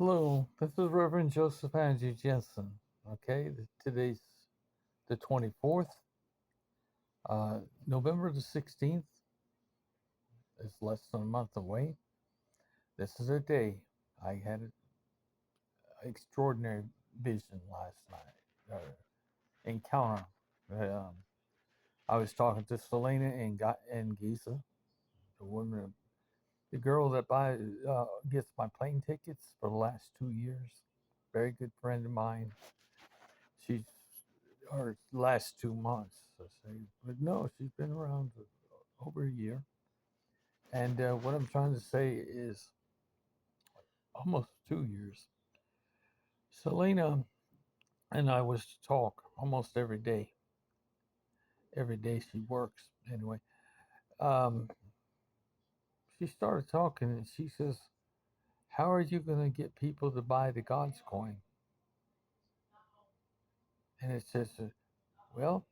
Hello, this is Reverend Joseph Andrew Jensen. Okay, today's the 24th, November the 16th is less than a month away. This is a day I had an extraordinary vision last night, encounter. Um, I was talking to Selena and Giza, the woman, the girl that gets my plane tickets for the last 2 years. Very good friend of mine. She's or last 2 months, I say. But no, she's been around over a year. And what I'm trying to say is almost 2 years. Selena and I was to talk almost every day. Every day she works. Anyway, um, she started talking and she says, "How are you going to get people to buy the God's coin?" And it says, "Well,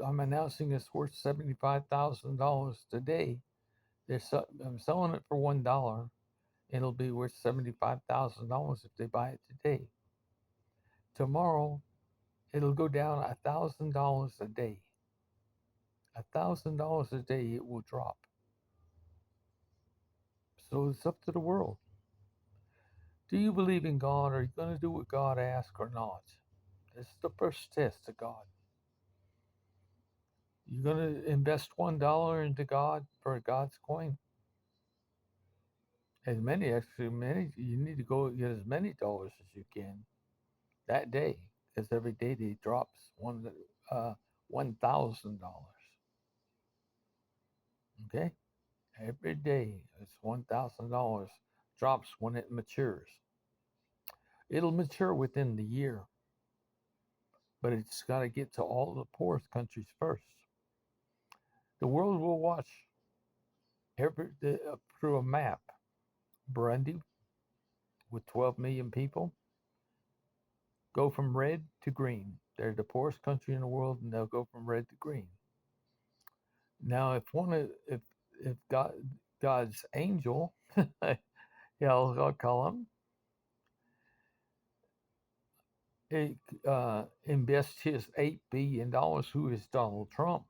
I'm announcing it's worth $75,000 today. I'm selling it for $1. It'll be worth $75,000 if they buy it today. Tomorrow, it'll go down $1,000 a day. $1,000 a day it will drop. So it's up to the world. Do you believe in God? Are you going to do what God asks or not? This is the first test of God. You're going to invest $1 into God for God's coin? Many, you need to go get as many dollars as you can that day, because every day he drops $1,000. Okay, every day it's $1,000 drops when it matures. It'll mature within the year, but it's got to get to all the poorest countries first. The world will watch through a map. Burundi, with 12 million people, go from red to green. They're the poorest country in the world, and they'll go from red to green. Now, if God's angel, yeah, I'll call him, invest his $8 billion, who is Donald Trump,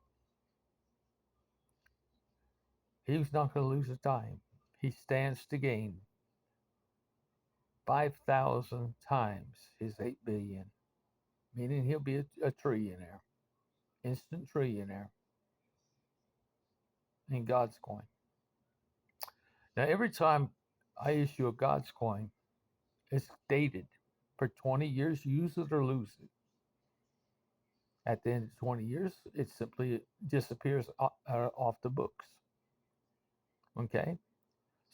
he's not going to lose a dime. He stands to gain 5,000 times his 8 billion, meaning he'll be a trillionaire, instant trillionaire in God's coin. Now, every time I issue a God's coin, it's dated for 20 years. Use it or lose it. At the end of 20 years, it simply disappears off the books. Okay?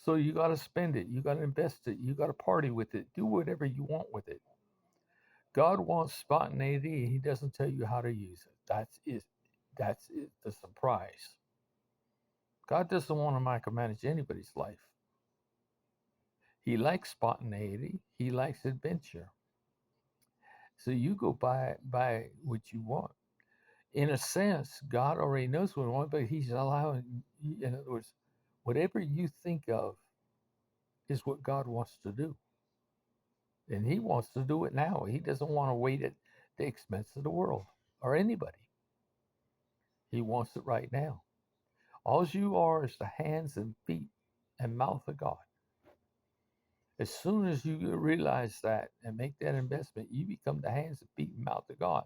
So you got to spend it. You got to invest it. You got to party with it. Do whatever you want with it. God wants spontaneity. He doesn't tell you how to use it. That's it. That's it. The surprise. God doesn't want to micromanage anybody's life. He likes spontaneity. He likes adventure. So you go buy what you want. In a sense, God already knows what we want, but He's allowing. In other words, whatever you think of is what God wants to do. And He wants to do it now. He doesn't want to wait at the expense of the world or anybody. He wants it right now. All you are is the hands and feet and mouth of God. As soon as you realize that and make that investment, you become the hands and feet and mouth of God.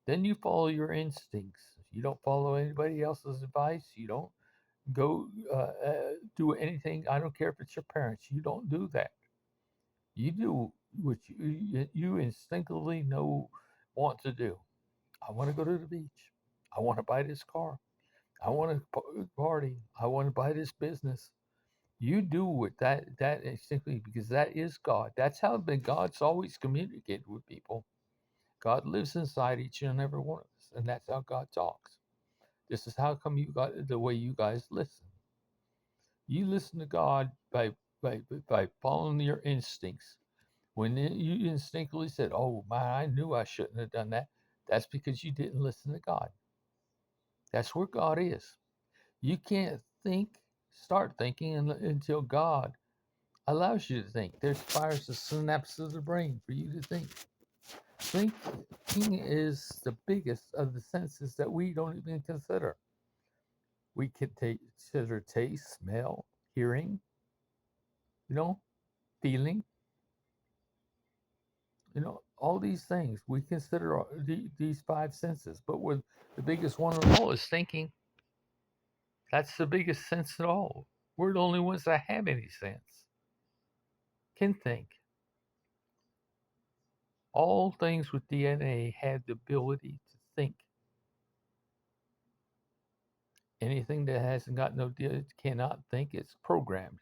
Then you follow your instincts. You don't follow anybody else's advice. You don't go do anything. I don't care if it's your parents. You don't do that. You do what you instinctively want to do. I want to go to the beach. I want to buy this car. I want to party. I want to buy this business. You do what that instinctively, because that is God. That's how God's always communicated with people. God lives inside each and every one of us, and that's how God talks. This is how come you got the way you guys listen. You listen to God by following your instincts. When you instinctively said, "Oh man, I knew I shouldn't have done that," that's because you didn't listen to God. That's where God is. You can't start thinking until God allows you to think. There's fires the synapses of the brain for you to think. Thinking is the biggest of the senses that we don't even consider. We could consider taste, smell, hearing, you know, feeling, all these things. We consider these five senses, but with the biggest one of all is thinking. That's the biggest sense of all. We're the only ones that have any sense, can think. All things with DNA have the ability to think. Anything that hasn't got no cannot think. It's programmed,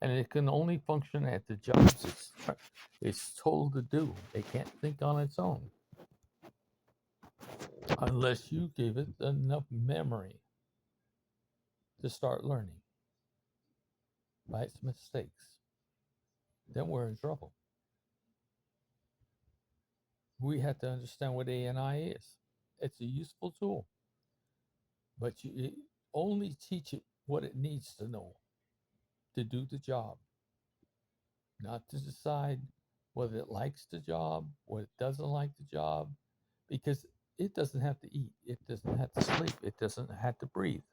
and it can only function at the jobs it's told to do. It can't think on its own unless you give it enough memory to start learning by its mistakes. Then we're in trouble. We have to understand what ANI is. It's a useful tool, but you only teach it what it needs to know to do the job, not to decide whether it likes the job, whether it doesn't like the job, because it doesn't have to eat, it doesn't have to sleep, it doesn't have to breathe.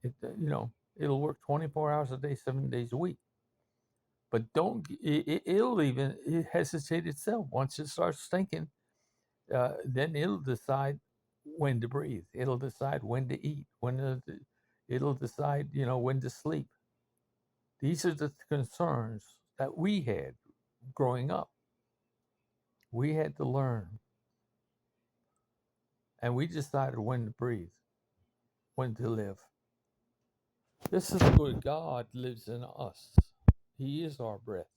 It'll work 24 hours a day, 7 days a week. But don't it'll even hesitate itself once it starts thinking. Then it'll decide when to breathe. It'll decide when to eat. It'll decide when to sleep. These are the concerns that we had growing up. We had to learn, and we decided when to breathe, when to live. This is where God lives in us. He is our breath.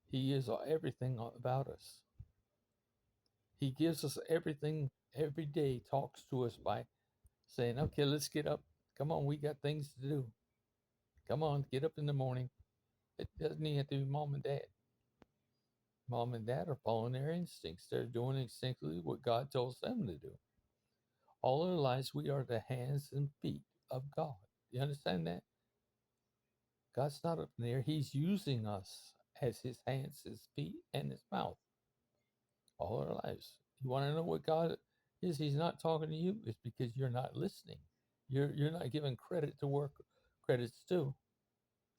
He is everything about us. He gives us everything every day, talks to us by saying, okay, let's get up. Come on, we got things to do. Come on, get up in the morning. It doesn't even have to be mom and dad. Mom and dad are following their instincts. They're doing exactly what God tells them to do. All our lives, we are the hands and feet of God. You understand that? God's not up there. He's using us as his hands, his feet, and his mouth all our lives. You want to know what God is? He's not talking to you. It's because you're not listening. You're not giving credit to work credit's due.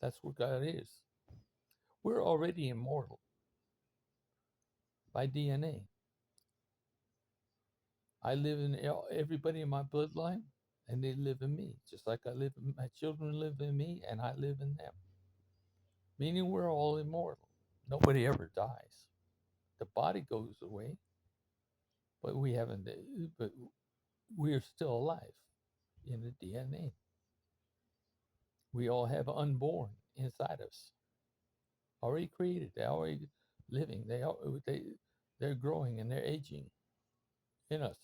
That's what God is. We're already immortal by DNA. I live in everybody in my bloodline, and they live in me, just like I live. My children live in me, and I live in them. Meaning we're all immortal. Nobody ever dies. The body goes away, but we haven't. But we are still alive in the DNA. We all have unborn inside us, already created. They're already living. They're growing and they're aging in us.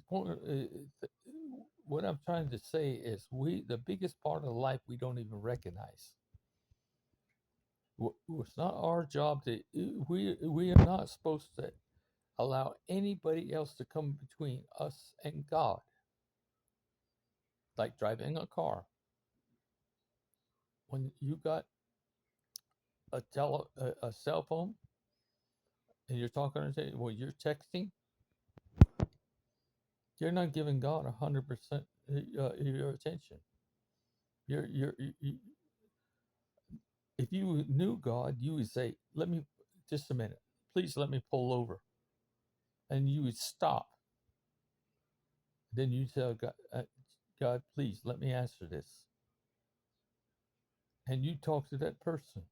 What I'm trying to say is, the biggest part of life we don't even recognize. It's not our job to. We are not supposed to allow anybody else to come between us and God. Like driving a car. When you got a cell phone and you're talking well, you're texting, you're not giving God 100% your attention. You if you knew God, you would say, "Let me just a minute, please let me pull over," and you would stop. Then you tell God, "God, please let me answer this," and you talk to that person.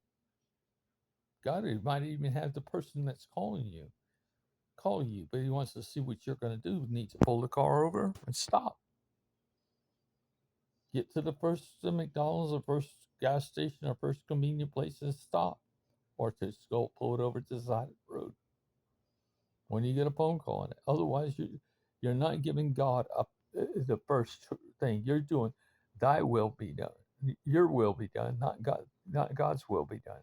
God might even have the person that's calling you call you, but he wants to see what you're going to do. You need to pull the car over and stop. Get to the first McDonald's or first gas station or first convenient place and stop. Or just go pull it over to the side of the road when you get a phone call on it. Otherwise, you're not giving God up the first thing. You're doing, thy will be done. Your will be done, not God's will be done.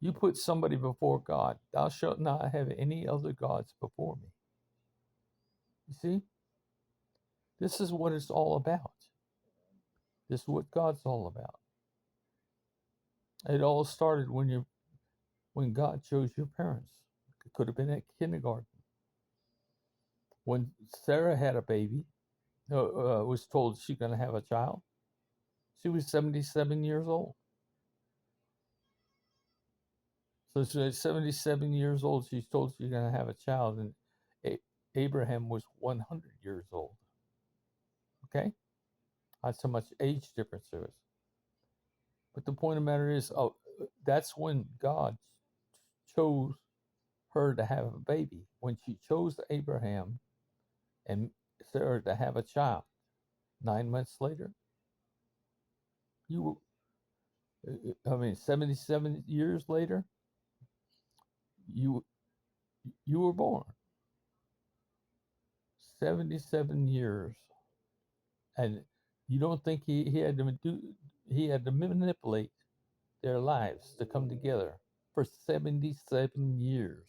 You put somebody before God. Thou shalt not have any other gods before me. You see? This is what it's all about. This is what God's all about. It all started when God chose your parents. It could have been at kindergarten. When Sarah had a baby, was told she's going to have a child, she was 77 years old. So she's 77 years old. She's told she's going to have a child, and Abraham was 100 years old. Okay? That's how much age difference there is. But the point of the matter is, that's when God chose her to have a baby. When she chose Abraham and Sarah to have a child, 9 months later, you, 77 years later, you you were born. 77 years, and you don't think he had to manipulate their lives to come together for 77 years.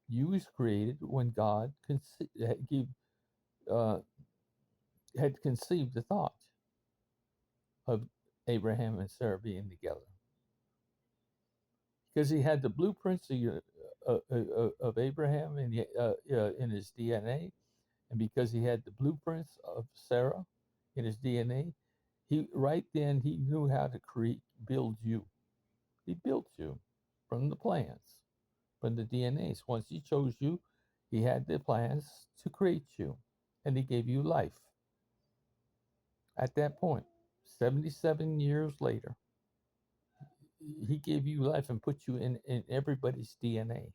You was created when God uh, had conceived the thought of Abraham and Sarah being together, because he had the blueprints of Abraham in his DNA, and because he had the blueprints of Sarah in his DNA, he knew how to build you. He built you from the plans, from the DNAs. Once he chose you, he had the plans to create you, and he gave you life. At that point, 77 years later, he gave you life and put you in everybody's DNA.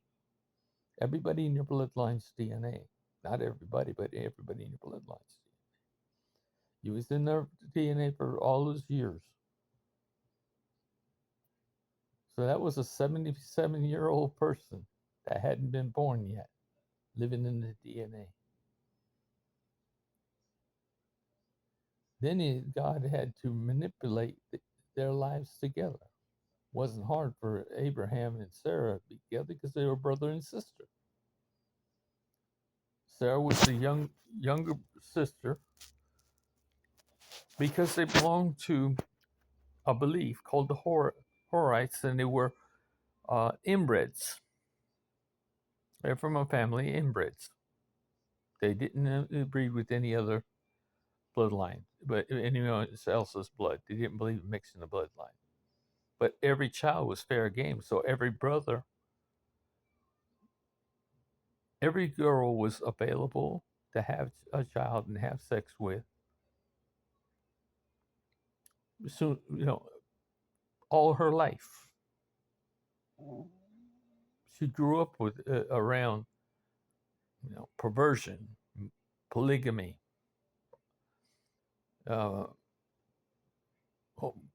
Everybody in your bloodline's DNA. Not everybody, but everybody in your bloodline's DNA. You was in their DNA for all those years. So that was a 77-year-old person that hadn't been born yet, living in the DNA. Then God had to manipulate their lives together. Wasn't hard for Abraham and Sarah to be together because they were brother and sister. Sarah was the younger sister because they belonged to a belief called the Horites, and they were inbreds. They're from a family inbreds. They didn't breed with any other bloodline, but anyone else's blood. They didn't believe in mixing the bloodline. But every child was fair game. So every girl was available to have a child and have sex with. So, all her life. She grew up with around, perversion, polygamy, uh,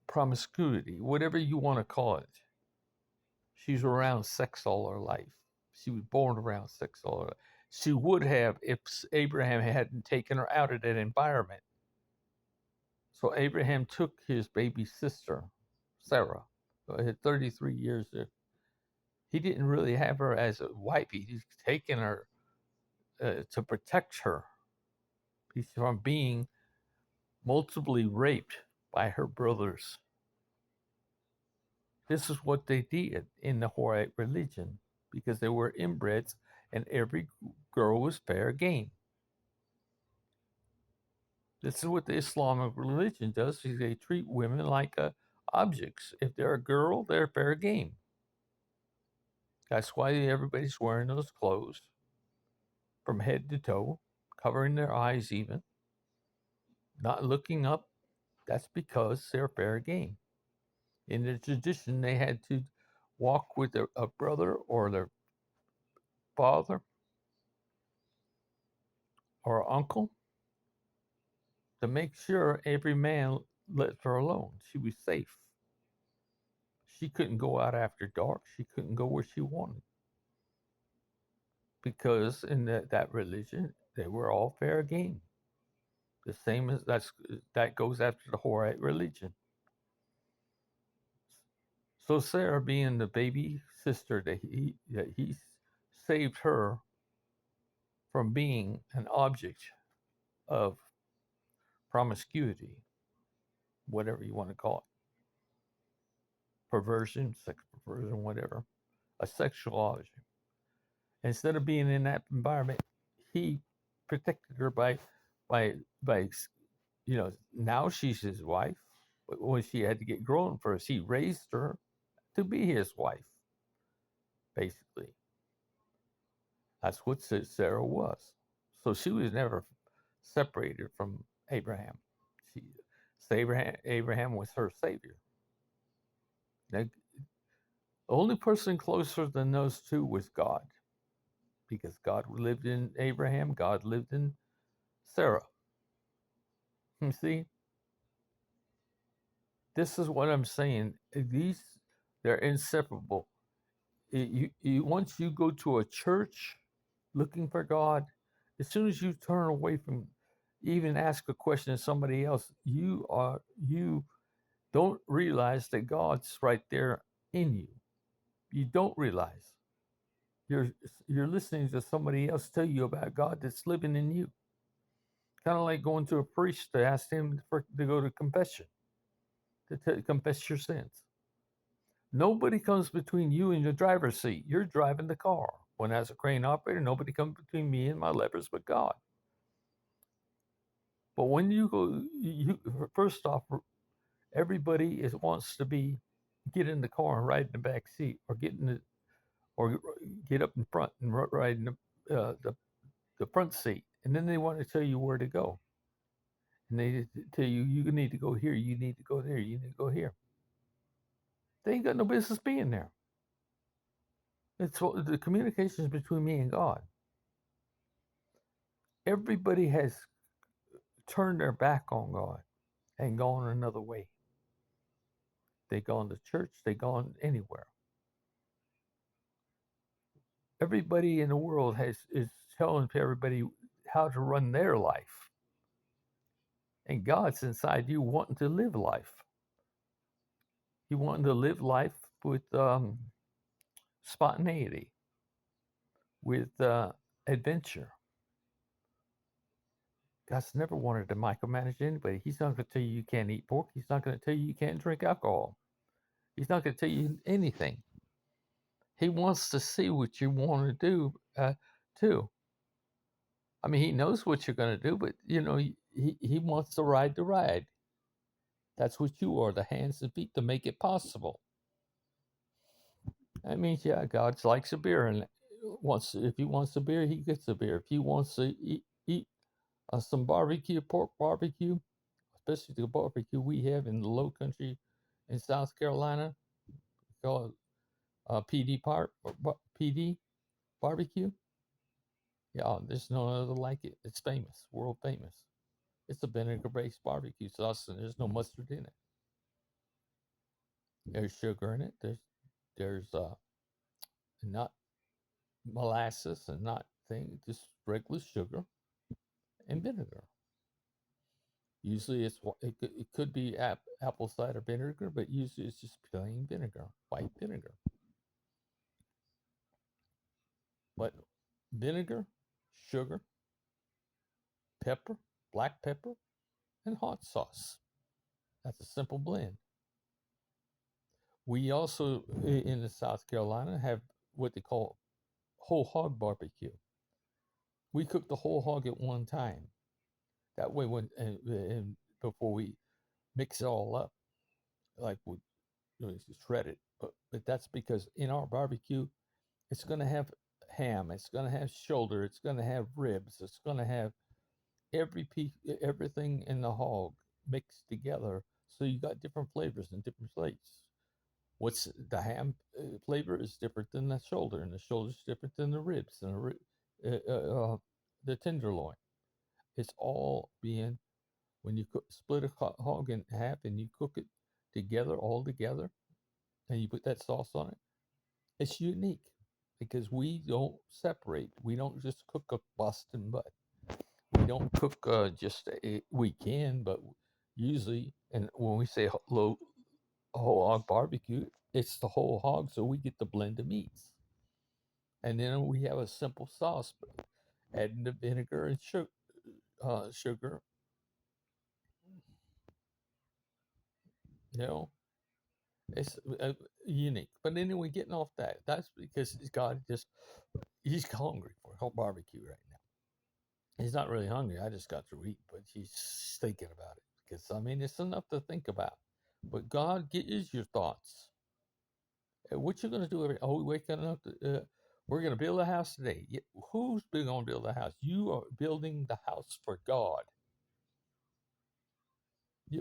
promiscuity, whatever you want to call it. She's around sex all her life. She was born around sex all her life. She would have if Abraham hadn't taken her out of that environment. So Abraham took his baby sister, Sarah, who had 33 years. He didn't really have her as a wife. He's taken her to protect her from being multiply raped by her brothers. This is what they did in the Horite religion because they were inbreds and every girl was fair game. This is what the Islamic religion does. Is they treat women like objects. If they're a girl, they're fair game. That's why everybody's wearing those clothes from head to toe, covering their eyes even, not looking up. That's because they're fair game. In the tradition, they had to walk with a brother or their father or uncle to make sure every man let her alone. She was safe. She couldn't go out after dark. She couldn't go where she wanted. Because in that religion, they were all fair game. The same as that goes after the Horite religion. So Sarah, being the baby sister that he saved her from being an object of promiscuity, whatever you want to call it, perversion, sex perversion, whatever, a sexuality. Instead of being in that environment, he protected her by by now she's his wife. But when she had to get grown first, he raised her to be his wife. Basically, that's what Sarah was. So she was never separated from Abraham. She, Abraham was her savior. The only person closer than those two was God, because God lived in Abraham, God lived in Sarah. You see, this is what I'm saying. They're inseparable. Once you go to a church looking for God, as soon as you turn away from even ask a question to somebody else, you don't realize that God's right there in you. You don't realize you're you're listening to somebody else tell you about God that's living in you. Kind of like going to a priest to ask him to go to confession, to confess your sins. Nobody comes between you and your driver's seat. You're driving the car. When as a crane operator, nobody comes between me and my levers but God. But when you go, first off, everybody wants to get in the car and ride in the back seat, or or get up in front and ride in the front seat, and then they want to tell you where to go, and they tell you need to go here, you need to go there, you need to go here. They ain't got no business being there. It's the communications between me and God. Everybody has turned their back on God and gone another way. They gone to church, they gone anywhere. Everybody in the world is telling everybody how to run their life. And God's inside you wanting to live life. You wanting to live life with spontaneity, with adventure. God's never wanted to micromanage anybody. He's not going to tell you can't eat pork. He's not going to tell you can't drink alcohol. He's not going to tell you anything. He wants to see what you want to do too. I mean, he knows what you're going to do, but he wants to ride the ride. That's what you are, the hands and feet to make it possible. That means, yeah, God likes a beer, and if he wants a beer, he gets a beer. If he wants to eat some barbecue, pork barbecue, especially the barbecue we have in the Low Country in South Carolina, called PD barbecue. Yeah, there's no other like it. It's famous, world famous. It's a vinegar-based barbecue sauce, and there's no mustard in it. There's sugar in it. There's not molasses and not just regular sugar and vinegar. Usually it could be apple cider vinegar, but usually it's just plain vinegar, white vinegar. But vinegar, sugar, pepper, black pepper, and hot sauce. That's a simple blend. We also in the South Carolina have what they call whole hog barbecue. We cook the whole hog at one time. That way, and before we mix it all up, like we shred it. But that's because in our barbecue, it's going to have ham, it's going to have shoulder, it's going to have ribs, it's going to have every piece, everything in the hog mixed together. So you got different flavors and different plates. What's the ham flavor is different than the shoulder, and the shoulder is different than the ribs and the tenderloin. It's all being when you split a hog in half and you cook it together, all together, and you put that sauce on it. It's unique because we don't separate. We don't just cook a bust and butt. We don't cook we can, but usually, and when we say whole hog barbecue, it's the whole hog, so we get the blend of meats. And then we have a simple sauce, adding the vinegar and sugar, sugar, you know, it's unique. But anyway, getting off that, that's because God just, he's hungry for a whole barbecue right now. He's not really hungry. I just got through eating, but he's thinking about it because I mean, it's enough to think about. But God is your thoughts. What you gonna do? Oh, we waking up. We're gonna build a house today. Who's going to build a house? You are building the house for God.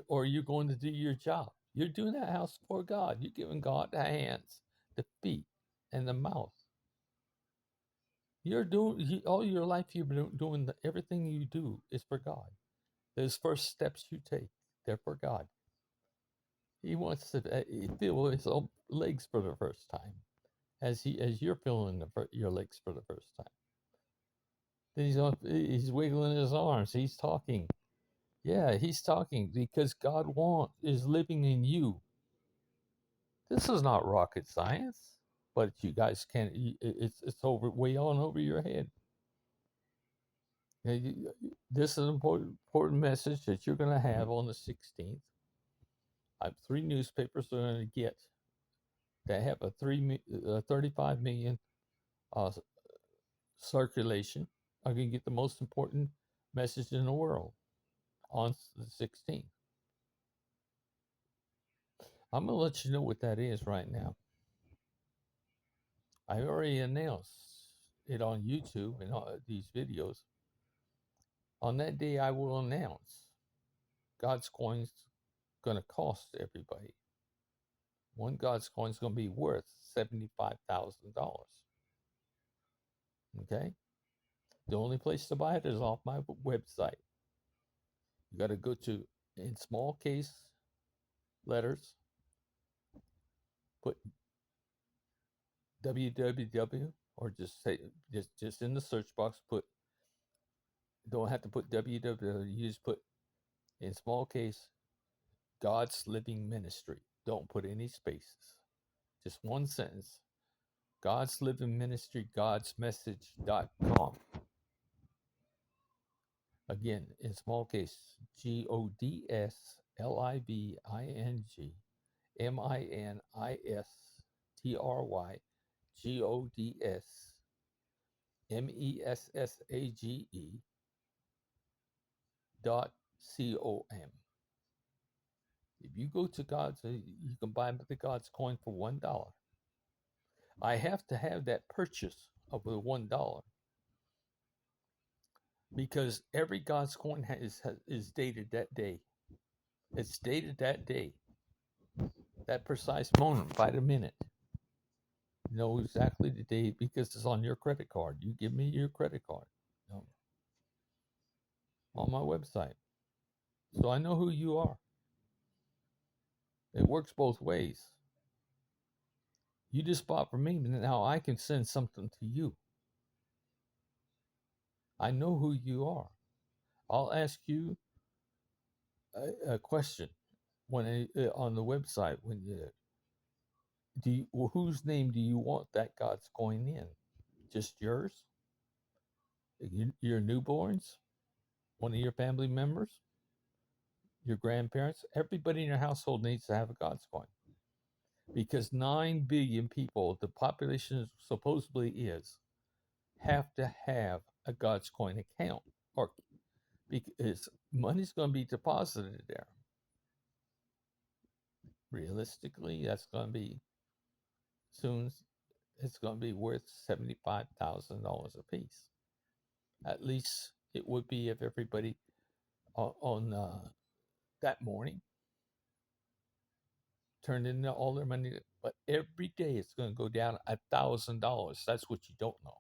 Or you're going to do your job. You're doing that house for God. You're giving God the hands, the feet, and the mouth. You're doing all your life. You've been doing everything you do is for God. Those first steps you take, they're for God. He wants to feel his own legs for the first time, as you're feeling your legs for the first time. Then he's wiggling his arms. He's talking. Yeah, he's talking because God is living in you. This is not rocket science, but you guys can't. It's over way on over your head. This is an important message that you're going to have on the 16th. I have 3 newspapers that are going to get that have a 35 million uh, circulation. Are going to get the most important message in the world on the 16th. I'm going to let you know what that is right now. I already announced it on YouTube and all these videos. On that day, I will announce God's coin's going to cost everybody. One God's coin is going to be worth $75,000. Okay? The only place to buy it is off my website. You got to go to, in small case letters, put www, or just say, just in the search box, don't have to put www, you just put, in small case, God's Living Ministry. Don't put any spaces. Just one sentence. God's Living Ministry, godsmessage.com. Again, in small case, GODSLIVINGMINISTRY, GODSMESSAGE.com. If you go to God's, you can buy the God's coin for $1. I have to have that purchase of the $1 because every God's coin is dated that day. It's dated that day, that precise moment, by the minute. You know exactly the date because it's on your credit card. You give me your credit card, you know, on my website, so I know who you are. It works both ways. You just bought from me, but now I can send something to you. I know who you are. I'll ask you a question when on the website when whose name do you want that God's coin in? Just yours? Your newborns? One of your family members? Your grandparents? Everybody in your household needs to have a God's coin because 9 billion people, the population supposedly is, have to have a God's coin account, or because money's going to be deposited there. Realistically, that's going to be soon. It's going to be worth $75,000 a piece. At least it would be if everybody on that morning turned in all their money. But every day it's going to go down $1,000. That's what you don't know.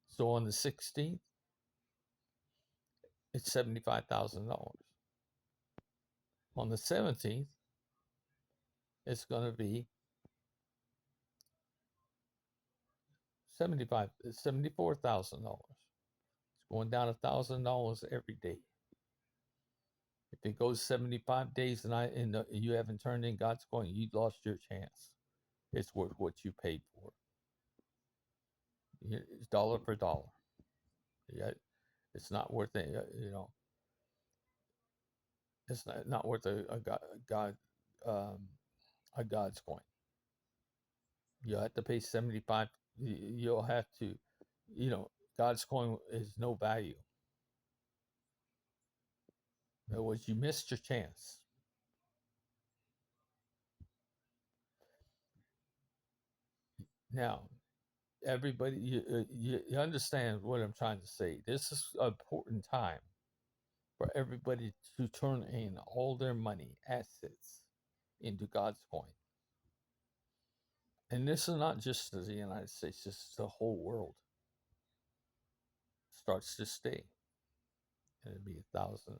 So on the 16th, it's $75,000. On the 17th, it's going to be $74,000. It's going down $1,000 every day. If it goes 75 days and you haven't turned in God's coin, you lost your chance. It's worth what you paid for. It's dollar for dollar. Yet it's not worth it. It's not worth God um, a God's coin. You'll have to pay 75. You'll have to, God's coin is no value. In other words, you missed your chance. Now, everybody, you understand what I'm trying to say. This is an important time for everybody to turn in all their money, assets, into God's coin. And this is not just the United States, this is the whole world. Starts this day, and it'll be 1,000,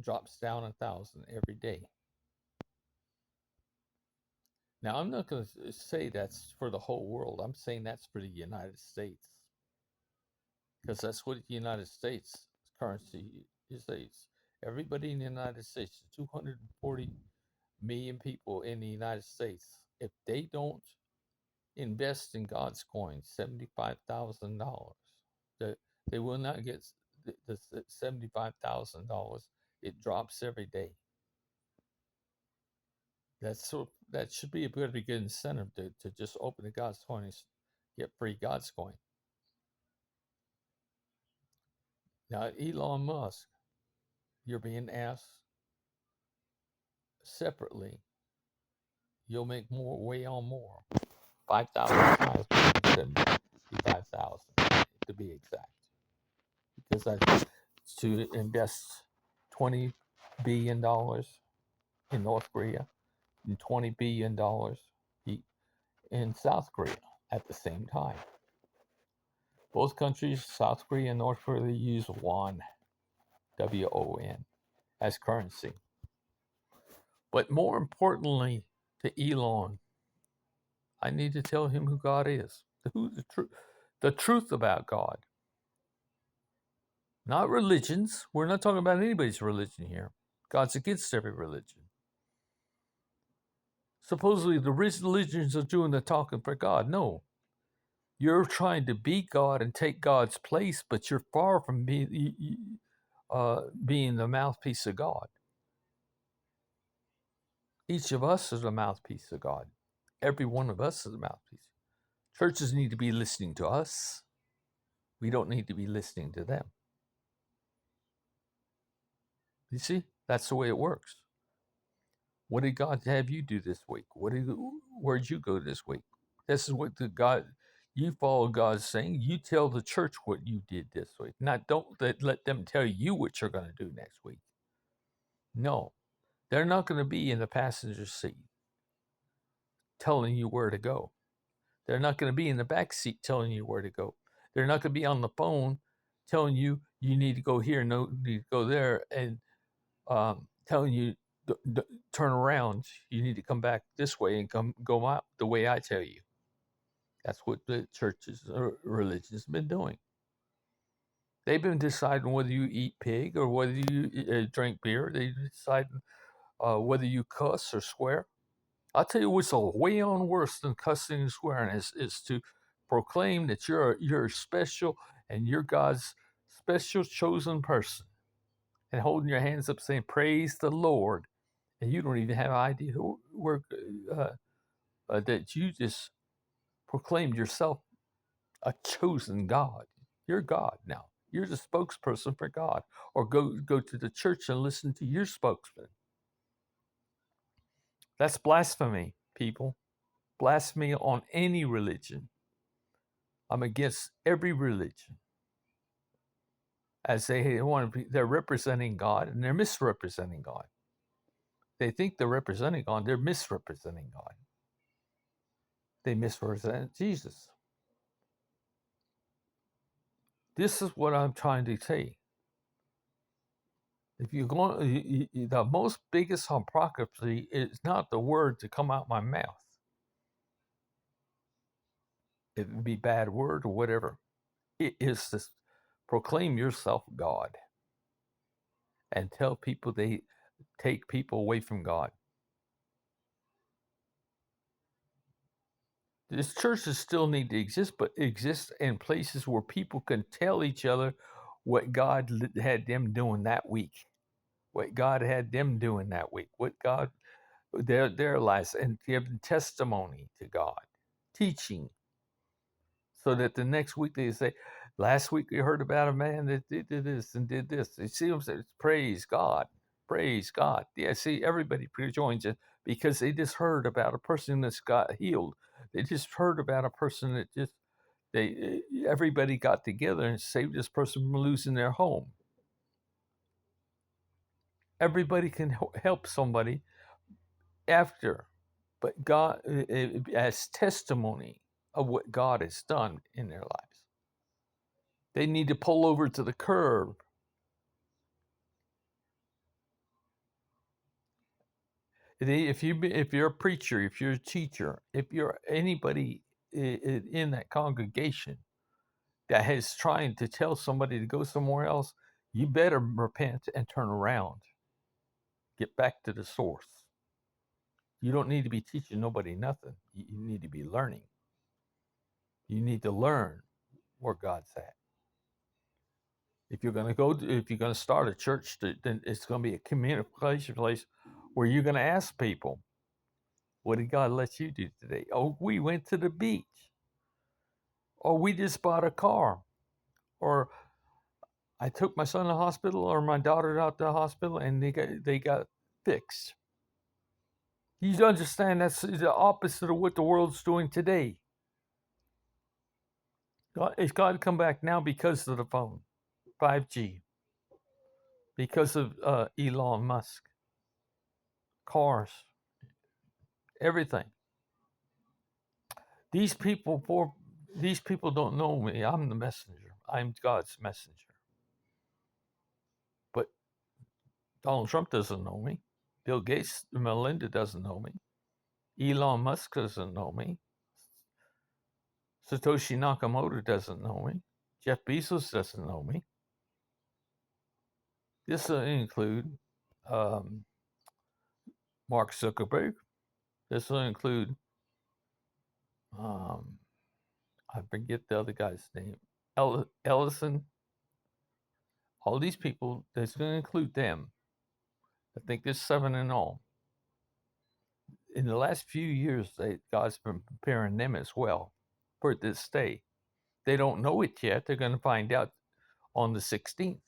drops down 1,000 every day. Now, I'm not going to say that's for the whole world. I'm saying that's for the United States, because that's what the United States currency is. Everybody in the United States, 240 million people in the United States, if they don't invest in God's coin, $75,000, that they will not get the $75,000. It drops every day. That should be a pretty good incentive to just open the God's coin and get free God's coin. Now, Elon Musk, you're being asked separately. You'll make more, way on more, 5,000 times more than 75,000 to be exact. Because I to invest $20 billion in North Korea and $20 billion in South Korea at the same time. Both countries, South Korea and North Korea, use won, WON, as currency. But more importantly to Elon, I need to tell him who God is, the truth about God. Not religions. We're not talking about anybody's religion here. God's against every religion. Supposedly the religions are doing the talking for God. No. You're trying to be God and take God's place, but you're far from being the mouthpiece of God. Each of us is a mouthpiece of God. Every one of us is a mouthpiece. Churches need to be listening to us. We don't need to be listening to them. You see, that's the way it works. What did God have you do this week? Where'd you go this week? This is what you follow God's saying. You tell the church what you did this week. Not don't let them tell you what you're going to do next week. No, they're not going to be in the passenger seat telling you where to go. They're not going to be in the back seat telling you where to go. They're not going to be on the phone telling you you need to go here, no, you need to go there, and telling you turn around. You need to come back this way and go out the way I tell you. That's what the churches or religions have been doing. They've been deciding whether you eat pig or whether you drink beer. They decide whether you cuss or swear. I'll tell you what's way on worse than cussing and swearing is to proclaim that you're special and you're God's special chosen person, and holding your hands up saying praise the Lord, and you don't even have an idea that you just proclaimed yourself a chosen God. You're God now. You're the spokesperson for God. Or go to the church and listen to your spokesman. That's blasphemy, people. Blasphemy on any religion. I'm against every religion. As they're representing God and they're misrepresenting God. They think they're representing God, they're misrepresenting God. They misrepresent Jesus. This is what I'm trying to say. If you're going, the most biggest hypocrisy is not the word to come out my mouth. It would be bad word or whatever. It is to proclaim yourself God and tell people they take people away from God. These churches still need to exist, but exist in places where people can tell each other what God had them doing that week, what God had them doing that week, what God their lives, and give testimony to God, teaching, so that the next week they say, "Last week we heard about a man that did this and did this." You see them say, "Praise God, praise God." Yeah, see, everybody joins it because they just heard about a person that's got healed. They just heard about a person that just everybody got together and saved this person from losing their home. Everybody can help somebody after, but God as testimony of what God has done in their lives. They need to pull over to the curb. If you're a preacher, if you're a teacher, if you're anybody in that congregation that is trying to tell somebody to go somewhere else, you better repent and turn around. Get back to the source. You don't need to be teaching nobody nothing. You need to be learning. You need to learn where God's at. If you're going to if you're going to start a church, then it's going to be a communication place where you're going to ask people, "What did God let you do today?" "Oh, we went to the beach." "Or we just bought a car." Or "I took my son to the hospital or my daughter out to the hospital and they got fixed." You understand that's the opposite of what the world's doing today. It's got to come back now because of the phone, 5G, because of Elon Musk, cars, everything. These people, these people don't know me. I'm the messenger. I'm God's messenger. But Donald Trump doesn't know me. Bill Gates, Melinda doesn't know me. Elon Musk doesn't know me. Satoshi Nakamoto doesn't know me. Jeff Bezos doesn't know me. This will include um, Mark Zuckerberg. This will include, um, I forget the other guy's name, Ellison. All these people, that's going to include them. I think there's 7 in all. In the last few years, God's been preparing them as well for this day. They don't know it yet. They're going to find out on the 16th.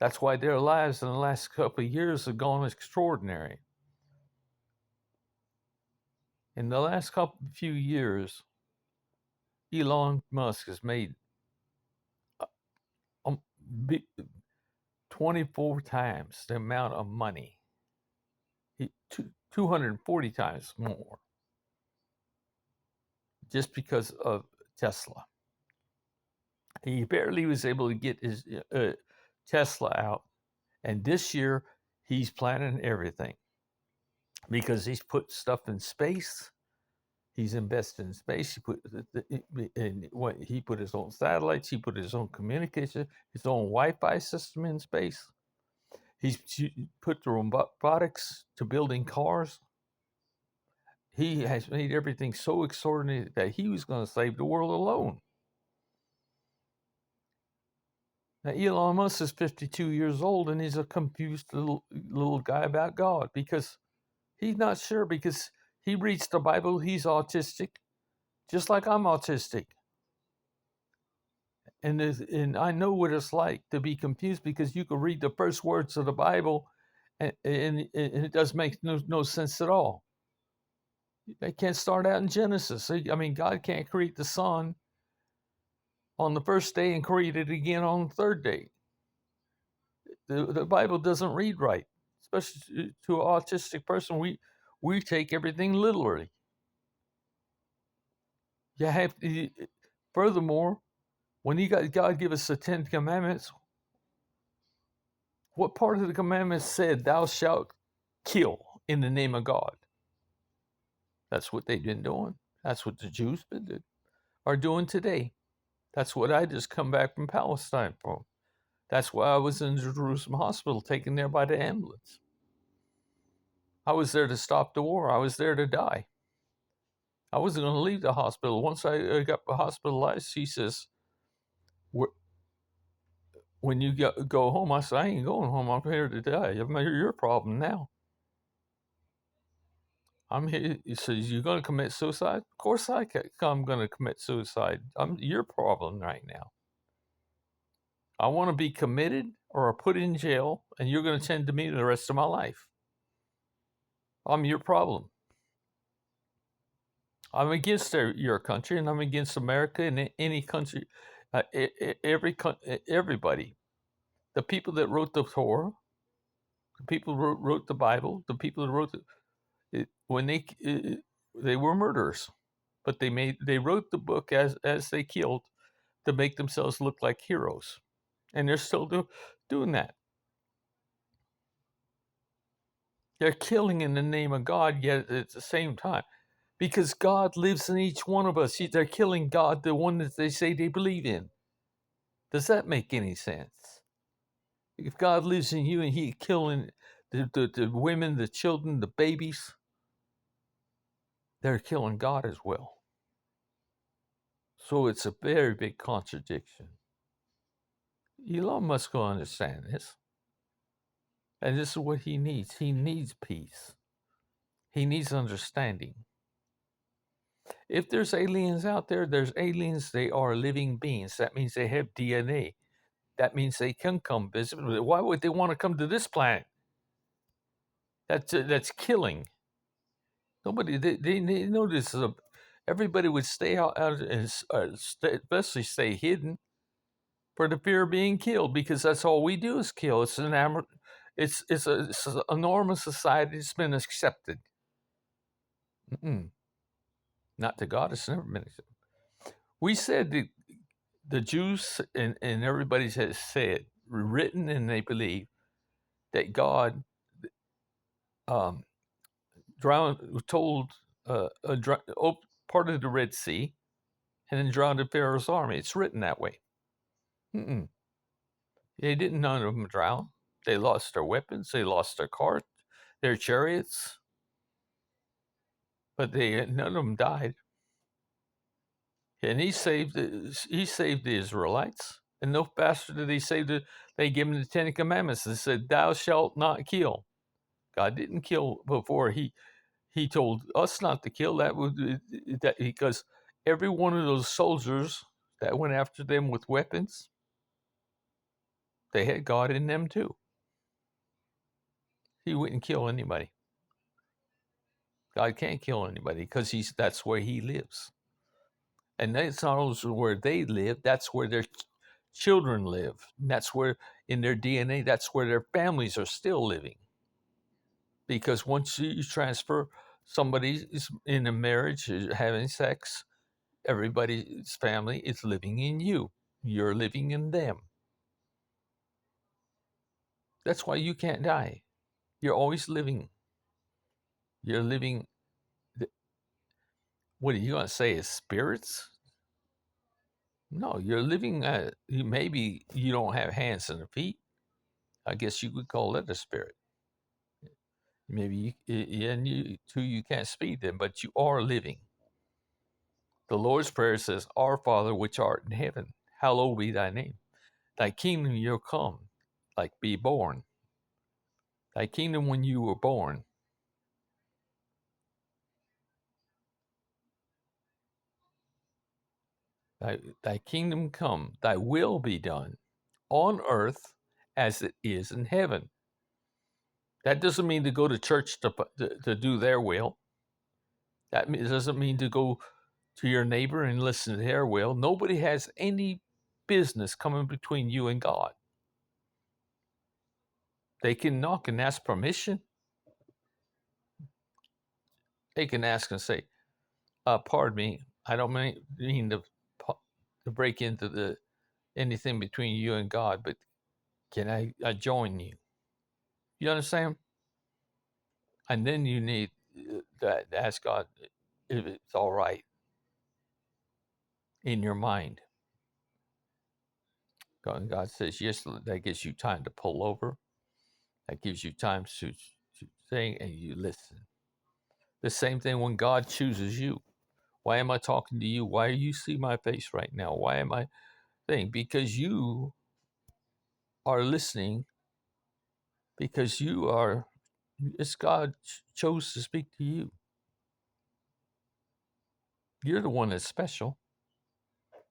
That's why their lives in the last couple of years have gone extraordinary. In the last few years, Elon Musk has made um, 24 times the amount of money, 240 times more, just because of Tesla. He barely was able to get his Tesla out, and this year he's planning everything because he's put stuff in space. He's invested in space. He put his own satellites. He put his own communication, his own Wi-Fi system in space. He's put the robotics to building cars. He has made everything so extraordinary that he was going to save the world alone. Now, Elon Musk is 52 years old, and he's a confused little guy about God because he's not sure, because he reads the Bible. He's autistic, just like I'm autistic. And I know what it's like to be confused, because you can read the first words of the Bible and it doesn't make no sense at all. They can't start out in Genesis. I mean, God can't create the sun on the first day and create it again on the third day. The Bible doesn't read right, especially to an autistic person. We take everything literally. You have to, furthermore, when God give us the 10 Commandments, what part of the commandments said, "Thou shalt kill in the name of God"? That's what they've been doing. That's what the Jews are doing today. That's what I just come back from Palestine from. That's why I was in the Jerusalem hospital, taken there by the ambulance. I was there to stop the war. I was there to die. I wasn't going to leave the hospital. Once I got hospitalized, she says, when you go home, I said, I ain't going home. I'm here to die. I'm your problem now. I'm here. He says, you're going to commit suicide? Of course I'm going to commit suicide. I'm your problem right now. I want to be committed or put in jail, and you're going to tend to me the rest of my life. I'm your problem. I'm against your country, and I'm against America and any country, everybody. The people that wrote the Torah, the people who wrote the Bible, the people that wrote when they were murderers, but they wrote the book as they killed to make themselves look like heroes, and they're still doing that. They're killing in the name of God, yet at the same time, because God lives in each one of us. They're killing God, the one that they say they believe in. Does that make any sense? If God lives in you and He's killing the women, the children, the babies, they're killing God as well. So it's a very big contradiction. Elon Musk will understand this. And this is what he needs. He needs peace. He needs understanding. If there's aliens out there, there's aliens. They are living beings. That means they have DNA. That means they can come visit. Why would they want to come to this planet? That's killing. Nobody, they know this is everybody would stay out and especially stay hidden for the fear of being killed, because that's all we do is kill. It's it's an enormous society that's been accepted. Not to God, it's never been accepted. We said that the Jews and everybody has said, written, and they believe that God um, told part of the Red Sea and then drowned Pharaoh's army. It's written that way. They didn't, none of them drown. They lost their weapons, they lost their cart, their chariots, but none of them died. And he saved the Israelites. And no faster did he save they gave them the Ten Commandments. They said, "Thou shalt not kill." God didn't kill before he told us not to kill. That was that because every one of those soldiers that went after them with weapons, they had God in them too. He wouldn't kill anybody. God can't kill anybody because that's where He lives, and that's not only where they live. That's where their children live. And that's where in their DNA. That's where their families are still living. Because once you transfer somebody is in a marriage, having sex, everybody's family is living in you. You're living in them. That's why you can't die. You're always living. You're living. What are you going to say? Is spirits? No, you're living. Maybe you don't have hands and feet. I guess you could call that a spirit. Maybe and you too. You can't speak them, but you are living. The Lord's Prayer says, "Our Father which art in heaven, hallowed be thy name. Thy kingdom will come, like be born. Thy kingdom when you were born. Thy kingdom come, thy will be done on earth as it is in heaven." That doesn't mean to go to church to do their will. That doesn't mean to go to your neighbor and listen to their will. Nobody has any business coming between you and God. They can knock and ask permission. They can ask and say, "Pardon me, I don't mean to break into anything between you and God, but can I join you?" You understand? And then you need to ask God if it's all right in your mind. God says, yes, that gives you time to pull over. That gives you time to think and you listen. The same thing when God chooses you. Why am I talking to you? Why do you see my face right now? Why am I saying? Because you are listening, because you are, it's God chose to speak to you. You're the one that's special.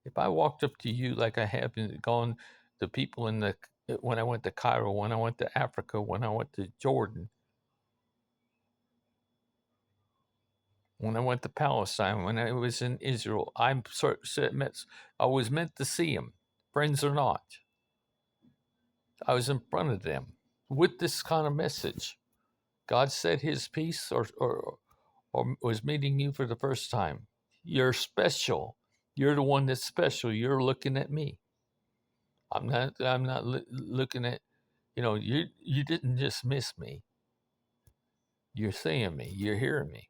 If I walked up to you like I have gone to people when I went to Cairo, when I went to Africa, when I went to Jordan, when I went to Palestine, when I was in Israel, I was meant to see them, friends or not. I was in front of them with this kind of message. God said his peace or was meeting you for the first time. You're special. You're the one that's special. You're looking at me. I'm not looking at, you didn't just miss me. You're seeing me. You're hearing me.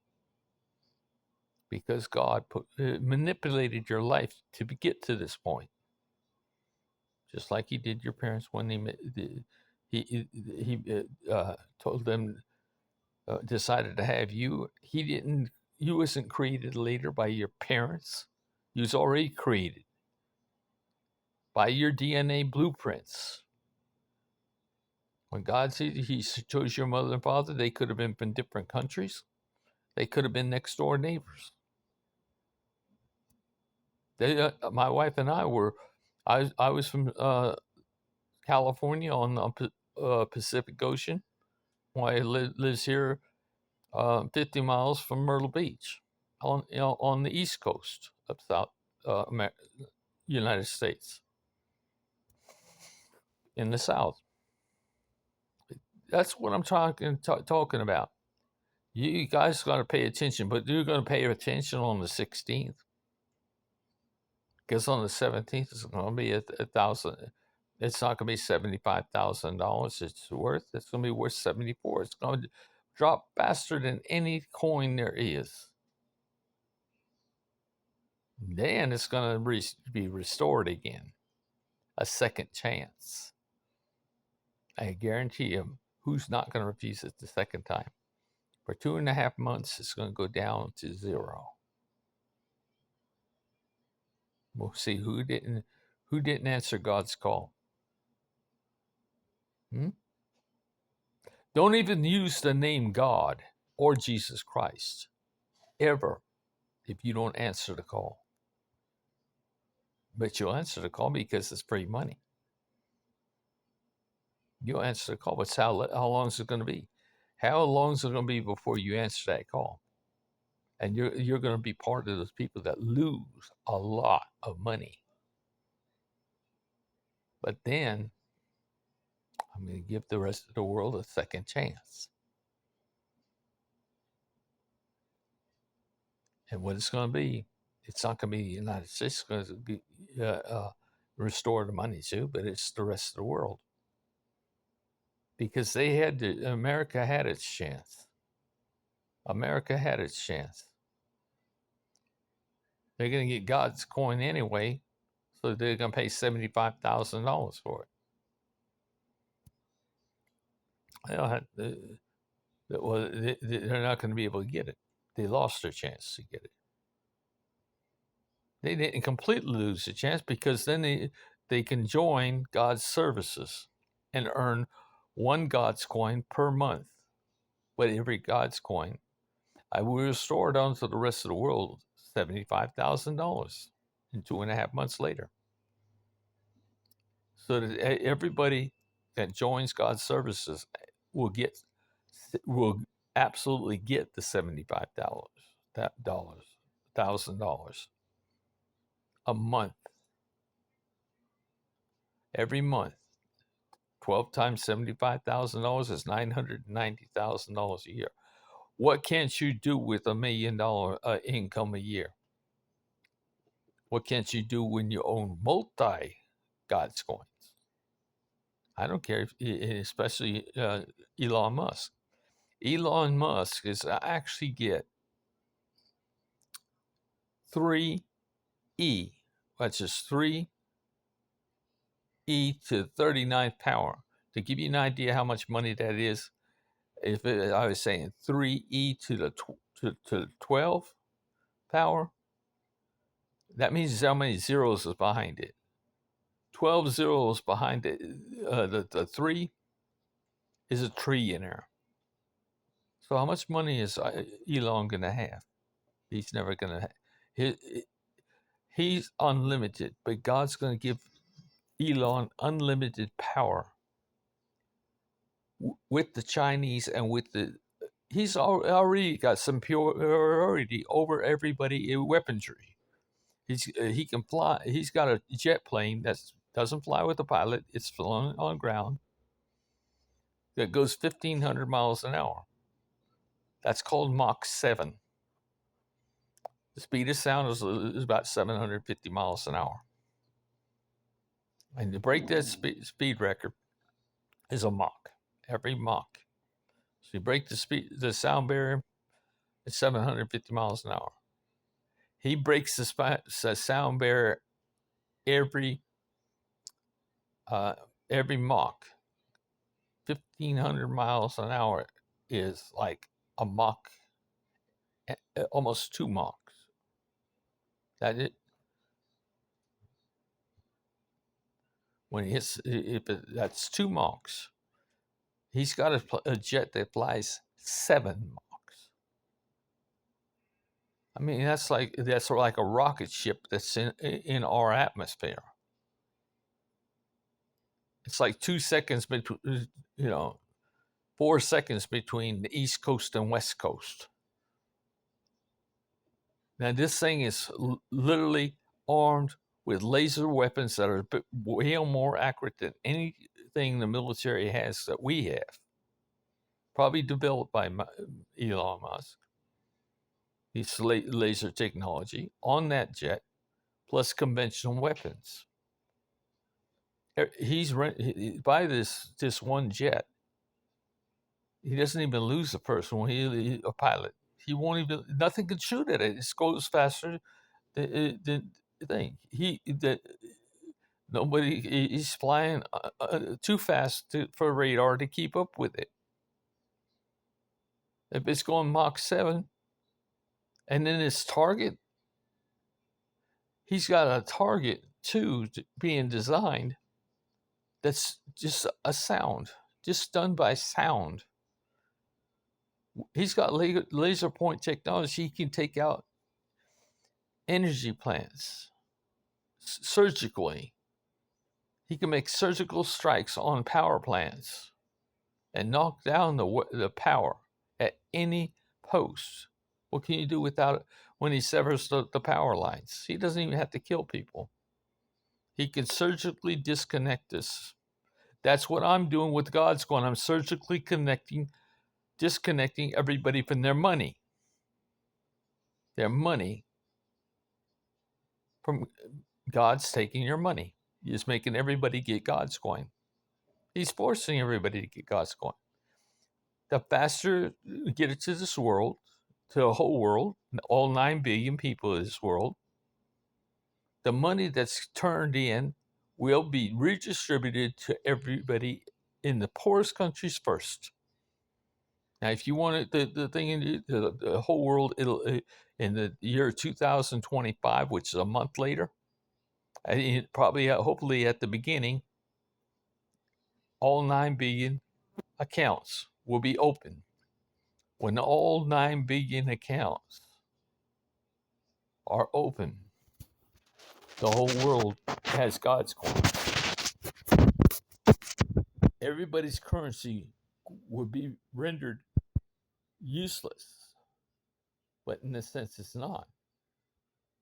Because God manipulated your life to get to this point. Just like he did your parents when he told them, decided to have you. You wasn't created later by your parents. You was already created by your DNA blueprints. When God said he chose your mother and father, they could have been from different countries. They could have been next door neighbors. My wife and I were, I was from California on the Pacific Ocean. My wife lives here 50 miles from Myrtle Beach on the East Coast of South United States, in the South. That's what I'm talking about. You guys got to pay attention, but you're going to pay attention on the 16th, because on the 17th it's going to be a thousand. It's not going to be $75,000. It's going to be worth 74. It's going to drop faster than any coin there is. Then it's going to be restored again, a second chance. I guarantee you, who's not going to refuse it the second time? For 2.5 months, it's going to go down to zero. We'll see who didn't answer God's call. Don't even use the name God or Jesus Christ ever if you don't answer the call. But you'll answer the call because it's free money. You'll answer the call, but how long is it going to be? How long is it going to be before you answer that call? And you're going to be part of those people that lose a lot of money. But then I'm going to give the rest of the world a second chance. And what it's going to be, it's not going to be the United States going to be, restore the money to, but it's the rest of the world. Because America had its chance. America had its chance. They're going to get God's coin anyway, so they're going to pay $75,000 for it. Well, they're not going to be able to get it. They lost their chance to get it. They didn't completely lose the chance, because then they can join God's services and earn one God's coin per month. But every God's coin, I will restore it onto the rest of the world, $75,000 in 2.5 months later. So that everybody that joins God's services will absolutely get the $75,000 a month. Every month. 12 times $75,000 is $990,000 a year. What can't you do with $1 million income a year? What can't you do when you own multi God's coins? I don't care, especially Elon Musk. Elon Musk is actually get 3E, which is 3E to the 39th power. To give you an idea how much money that is, I was saying 3E to the 12 power, That means how many zeros is behind it. 12 zeros behind it. The 3 is a tree in there. So how much money is Elon going to have? He's never going to have. He's unlimited, but God's going to give Elon unlimited power with the Chinese and with the. He's already got superiority over everybody in weaponry. He can fly. He's got a jet plane that doesn't fly with a pilot. It's flown on ground. That goes 1,500 miles an hour. That's called Mach 7. The speed of sound is about 750 miles an hour. And to break that speed record is a Mach. Every Mach. So you break the sound barrier at 750 miles an hour. He breaks the sound barrier every Mach. 1,500 miles an hour is like a Mach, almost 2 Machs. That it. When he hits, that's 2 Machs. He's got a jet that flies 7 Machs. I mean, that's like a rocket ship that's in our atmosphere. It's like 2 seconds between, 4 seconds between the East Coast and West Coast. Now, this thing is literally armed with laser weapons that are way more accurate than anything the military has that we have. Probably developed by Elon Musk. It's laser technology on that jet, plus conventional weapons. He's by this one jet. He doesn't even lose a person when he a pilot. He won't even. Nothing can shoot at it. It goes faster than the thing. Nobody. He's flying too fast for radar to keep up with it. If it's going Mach 7, and then his target, he's got a target too being designed that's just a sound, just done by sound. He's got laser point technology. He can take out energy plants surgically. He can make surgical strikes on power plants and knock down the power at any post. What can you do without it when he severs the power lines? He doesn't even have to kill people. He can surgically disconnect us. That's what I'm doing with GODScoin. I'm surgically disconnecting everybody from their money. Their money from God's taking your money. He's making everybody get GODScoin. He's forcing everybody to get GODScoin. The faster you get it to this world, to the whole world, all 9 billion people in this world, the money that's turned in will be redistributed to everybody in the poorest countries first. Now, if you want the thing in the whole world, it'll in the year 2025, which is a month later, probably hopefully at the beginning, all 9 billion accounts will be open. When all 9 billion accounts are open, the whole world has GODScoin. Everybody's currency would be rendered useless, but in a sense, it's not,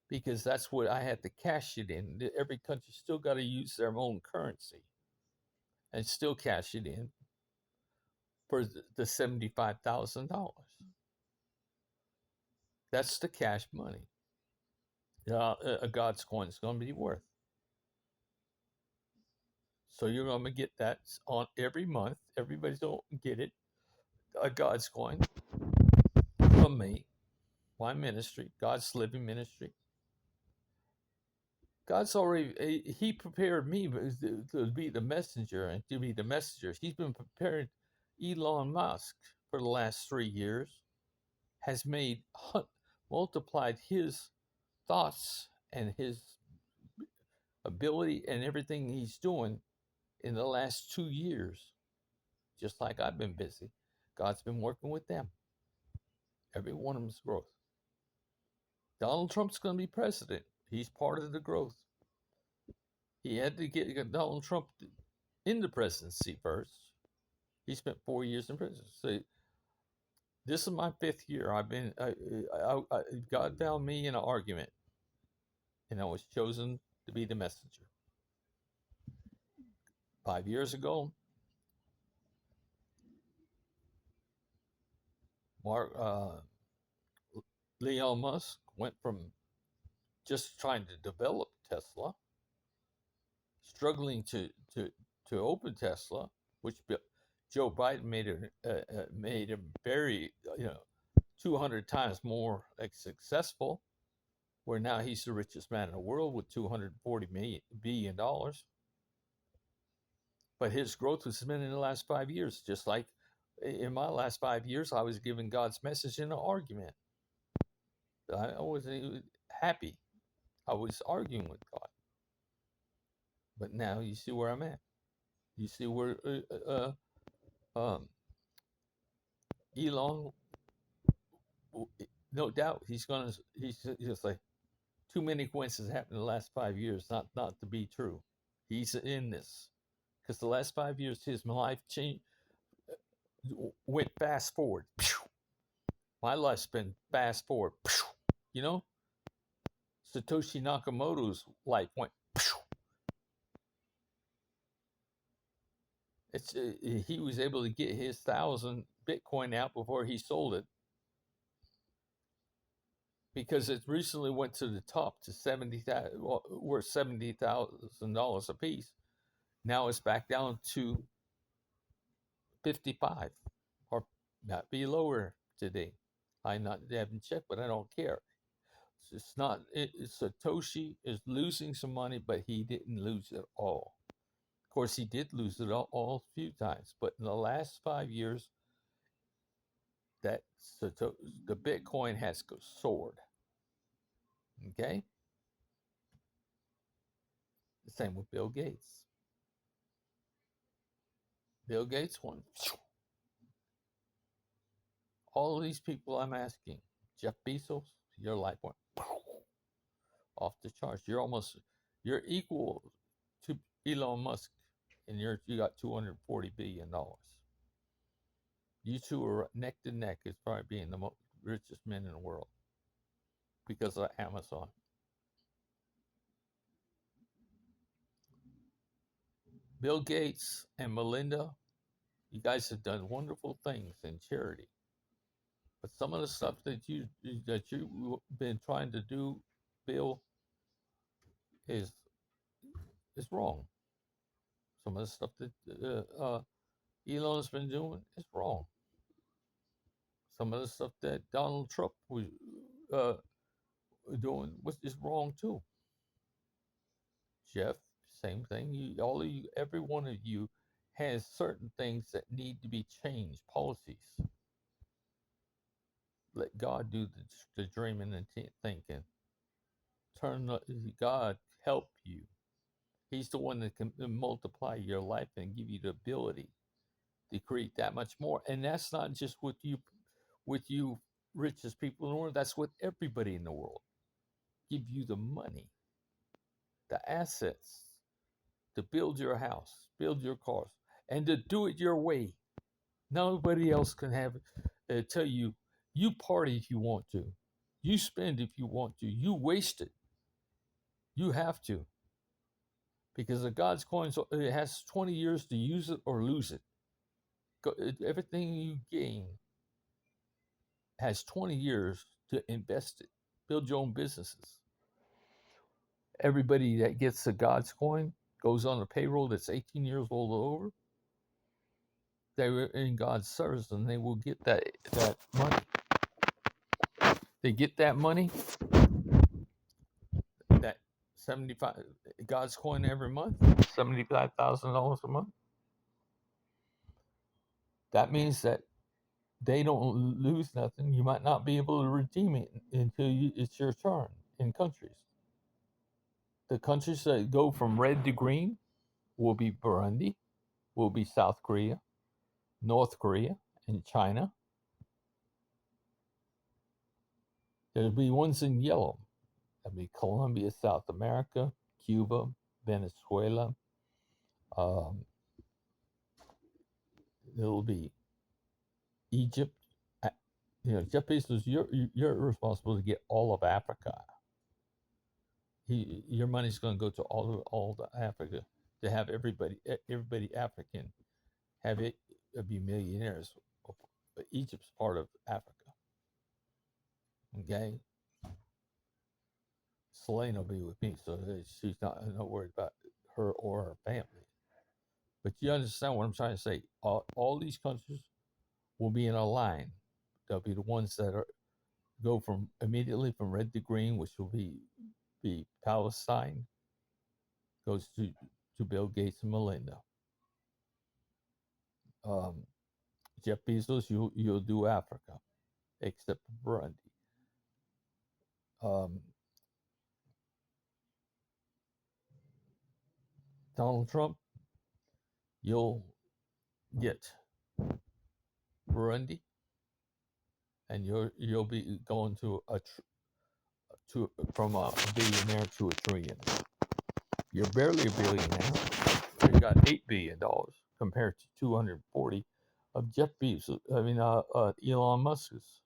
because that's what I had to cash it in. Every country still got to use their own currency and still cash it in for the $75,000. That's the cash money. A GODScoin is going to be worth. So you're going to get that on every month. Everybody's going to get it. A GODScoin from me, my ministry, God's Living Ministry. God's already, He prepared me to be the messenger and to be the messenger. He's been preparing Elon Musk for the last 3 years, has multiplied his thoughts and his ability and everything he's doing in the last 2 years, just like I've been busy, God's been working with them. Every one of them's growth. Donald Trump's going to be president. He's part of the growth. He had to get Donald Trump in the presidency first. He spent 4 years in prison. So this is my 5th year. God found me in an argument, and I was chosen to be the messenger. 5 years ago, Mark, Elon Musk went from just trying to develop Tesla, struggling to open Tesla, which Joe Biden made him very 200 times more successful. Where now he's the richest man in the world with $240 billion. But his growth has been in the last 5 years, just like in my last 5 years, I was giving God's message in an argument. I wasn't happy. I was arguing with God. But now you see where I'm at. You see where Elon, no doubt, he's just like, too many coincidences happened in the last 5 years, not to be true. He's in this. Because the last 5 years, his life changed, went fast forward. My life's been fast forward. You know, Satoshi Nakamoto's life went. He was able to get his 1,000 Bitcoin out before he sold it, because it recently went to the top to worth $70,000 a piece. Now it's back down to 55, or not be lower today. I haven't checked, but I don't care. It's not. Satoshi is losing some money, but he didn't lose it all. Of course, he did lose it all a few times, but in the last 5 years, that the Bitcoin has soared. Okay, the same with Bill Gates. Bill Gates won. All of these people I'm asking, Jeff Bezos, your life went off the charts. You're equal to Elon Musk, and you got $240 billion. You two are neck to neck as far as being the richest men in the world because of Amazon. Bill Gates and Melinda, you guys have done wonderful things in charity. But some of the stuff that you've been trying to do, Bill, is wrong. Some of the stuff that Elon's been doing is wrong. Some of the stuff that Donald Trump was doing is wrong too. Jeff, same thing. Every one of you has certain things that need to be changed. Policies. Let God do the dreaming and thinking. God help you. He's the one that can multiply your life and give you the ability to create that much more. And that's not just with you richest people in the world. That's with everybody in the world. Give you the money, the assets to build your house, build your cars, and to do it your way. Nobody else can tell you, you party if you want to, you spend if you want to, you waste it. You have to, because the God's coins, it has 20 years to use it or lose it. Everything you gain has 20 years to invest it. Build your own businesses. Everybody that gets the God's coin goes on a payroll that's 18 years old or over. They were in God's service, and they will get that money. They get that money, that 75 God's coin every month, $75,000 a month. That means that they don't lose nothing. You might not be able to redeem it until it's your turn in countries. the countries that go from red to green will be Burundi, will be South Korea, North Korea, and China. There'll be ones in yellow. There'll be Colombia, South America, Cuba, Venezuela. Um, there'll be Egypt. Jeff Bezos, you're responsible to get all of Africa. Your money's going to go to all the Africa to have everybody African have it be millionaires. But Egypt's part of Africa. Okay, Selene will be with me, so she's not worried about her or her family. But you understand what I'm trying to say? All these countries will be in a line. They'll be the ones that go from immediately from red to green, which will be Palestine, goes to Bill Gates and Melinda. Jeff Bezos, you'll do Africa, except for Burundi. Donald Trump, you'll get Burundi, and you'll be going to from a billionaire to a trillion. You're barely a billionaire. You got $8 billion compared to 240 of Jeff Bezos. Elon Musk's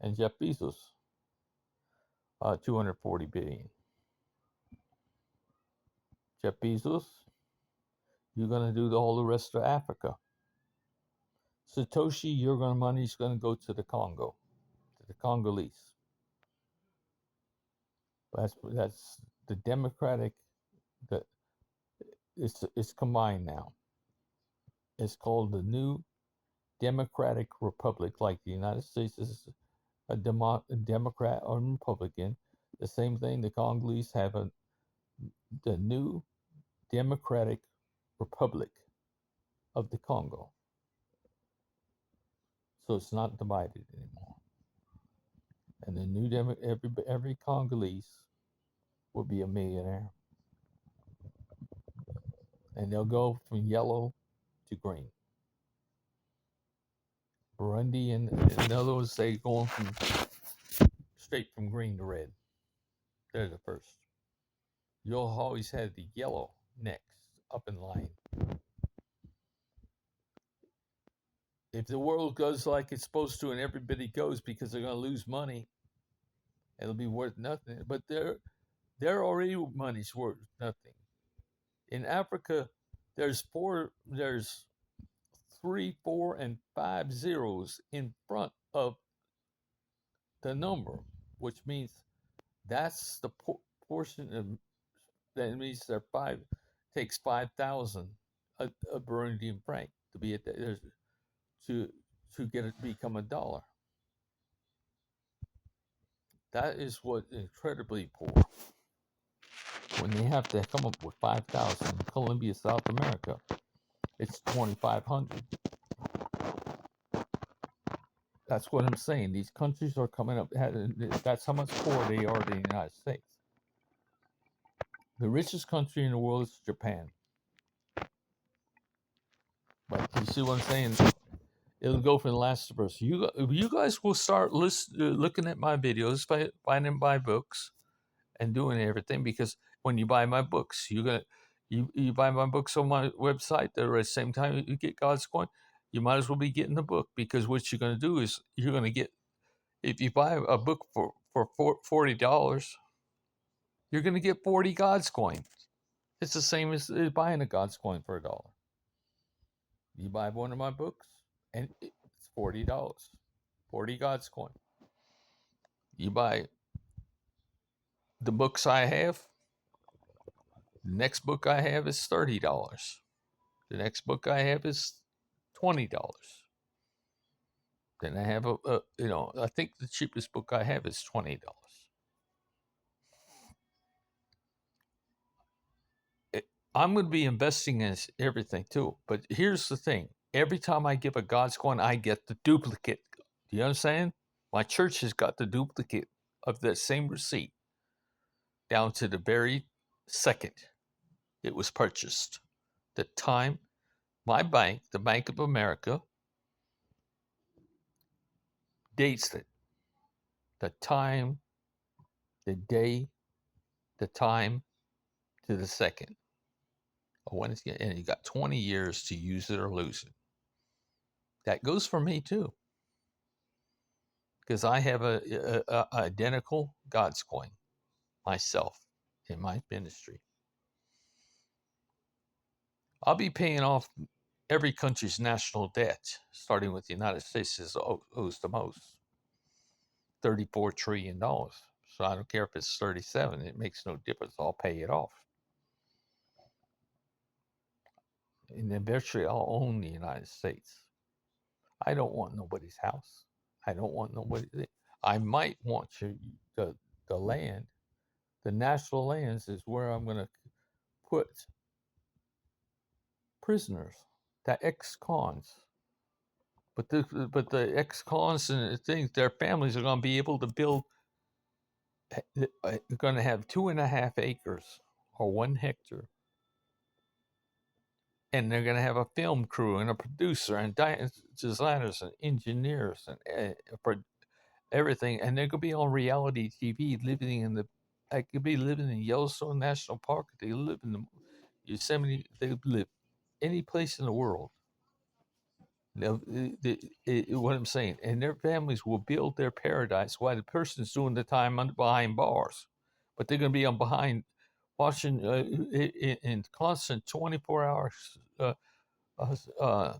and Jeff Bezos, 240 billion. Jeff Bezos, you're going to do all the rest of Africa. Satoshi, money's going to go to the Congo, to the Congolese. That's the democratic. It's combined now. It's called the New Democratic Republic, like the United States is a Democrat or Republican. The same thing. The Congolese have the New Democratic Republic of the Congo. So it's not divided anymore. And the new every Congolese will be a millionaire. And they'll go from yellow to green. Burundi and the other ones, they going from straight from green to red. They're the first. You'll always have the yellow next, up in line. If the world goes like it's supposed to and everybody goes because they're going to lose money, it'll be worth nothing. But their already money's worth nothing. In Africa, there's 3, 4, and 5 zeros in front of the number, which means that's the portion of that means takes 5,000 a Burundian franc to be at to get it to become a dollar. That is what incredibly poor. When they have to come up with 5,000 in Colombia, South America, it's 2,500. That's what I'm saying. These countries are coming up. That's how much poorer they are than the United States. The richest country in the world is Japan. But you see what I'm saying? It'll go from the last to first. You guys will start looking at my videos, finding my books, and doing everything, because when you buy my books, you buy my books on my website. At the same time you get God's Coin, you might as well be getting the book, because what you're going to do is you're going to get, if you buy a book for $40, you're going to get 40 God's Coin. It's the same as buying a God's Coin for $1. You buy one of my books, and it's $40. 40 God's Coin. You buy the books I have. The next book I have is $30. The next book I have is $20. Then I have I think the cheapest book I have is $20. I'm going to be investing in everything too. But here's the thing. Every time I give a God's Coin, I get the duplicate. Do you understand? My church has got the duplicate of that same receipt down to the very 2nd it was purchased. The time my bank, the Bank of America, dates it. The time, the day, the time to the second of when it's getting, and you got 20 years to use it or lose it. That goes for me too, because I have a identical God's coin myself in my ministry. I'll be paying off every country's national debt, starting with the United States, is owes the most, $34 trillion. So I don't care if it's 37, it makes no difference. I'll pay it off. And eventually I'll own the United States. I don't want nobody's house. I don't want nobody. I might want the land. The national lands is where I'm going to put prisoners, the ex-cons. But the ex-cons and the things, their families are going to be able to build. They're going to have 2.5 acres or 1 hectare, and they're going to have a film crew and a producer and designers and engineers and for everything, and they could be on reality TV, living in the. I could be living in Yellowstone National Park. They live in the Yosemite. They live any place in the world. Now, what I'm saying, and their families will build their paradise while the person's doing the time behind bars, but they're going to be on behind, watching in constant 24 hours uh, uh,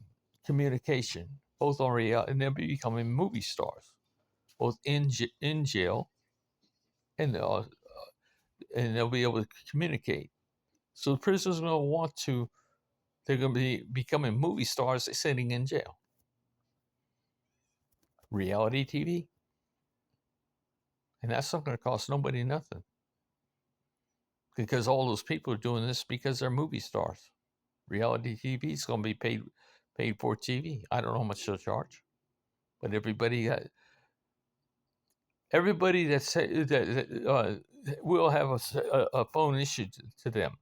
communication, both on reality, and they'll be becoming movie stars, both in jail and they'll be able to communicate. So the prisoners are going to want to. They're going to be becoming movie stars sitting in jail. Reality TV, and that's not going to cost nobody nothing, because all those people are doing this because they're movie stars. Reality TV is going to be paid for TV. I don't know how much they'll charge, but everybody that will have a phone issued to them.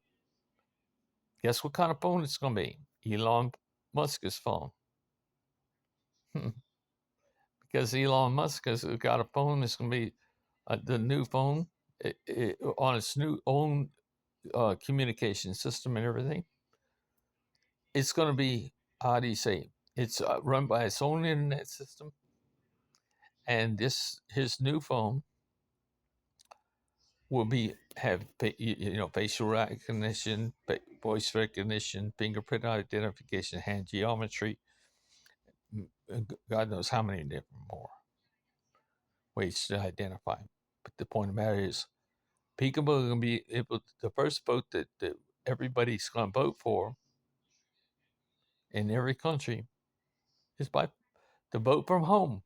Guess what kind of phone it's going to be? Elon Musk's phone. Because Elon Musk has got a phone that's going to be the new phone on its new own communication system and everything. It's going to be, how do you say, it's run by its own internet system, and his new phone will be have facial recognition, voice recognition, fingerprint identification, hand geometry, God knows how many different more ways to identify. But the point of the matter is, people are going to be able. The first vote that everybody's going to vote for in every country is by the vote from home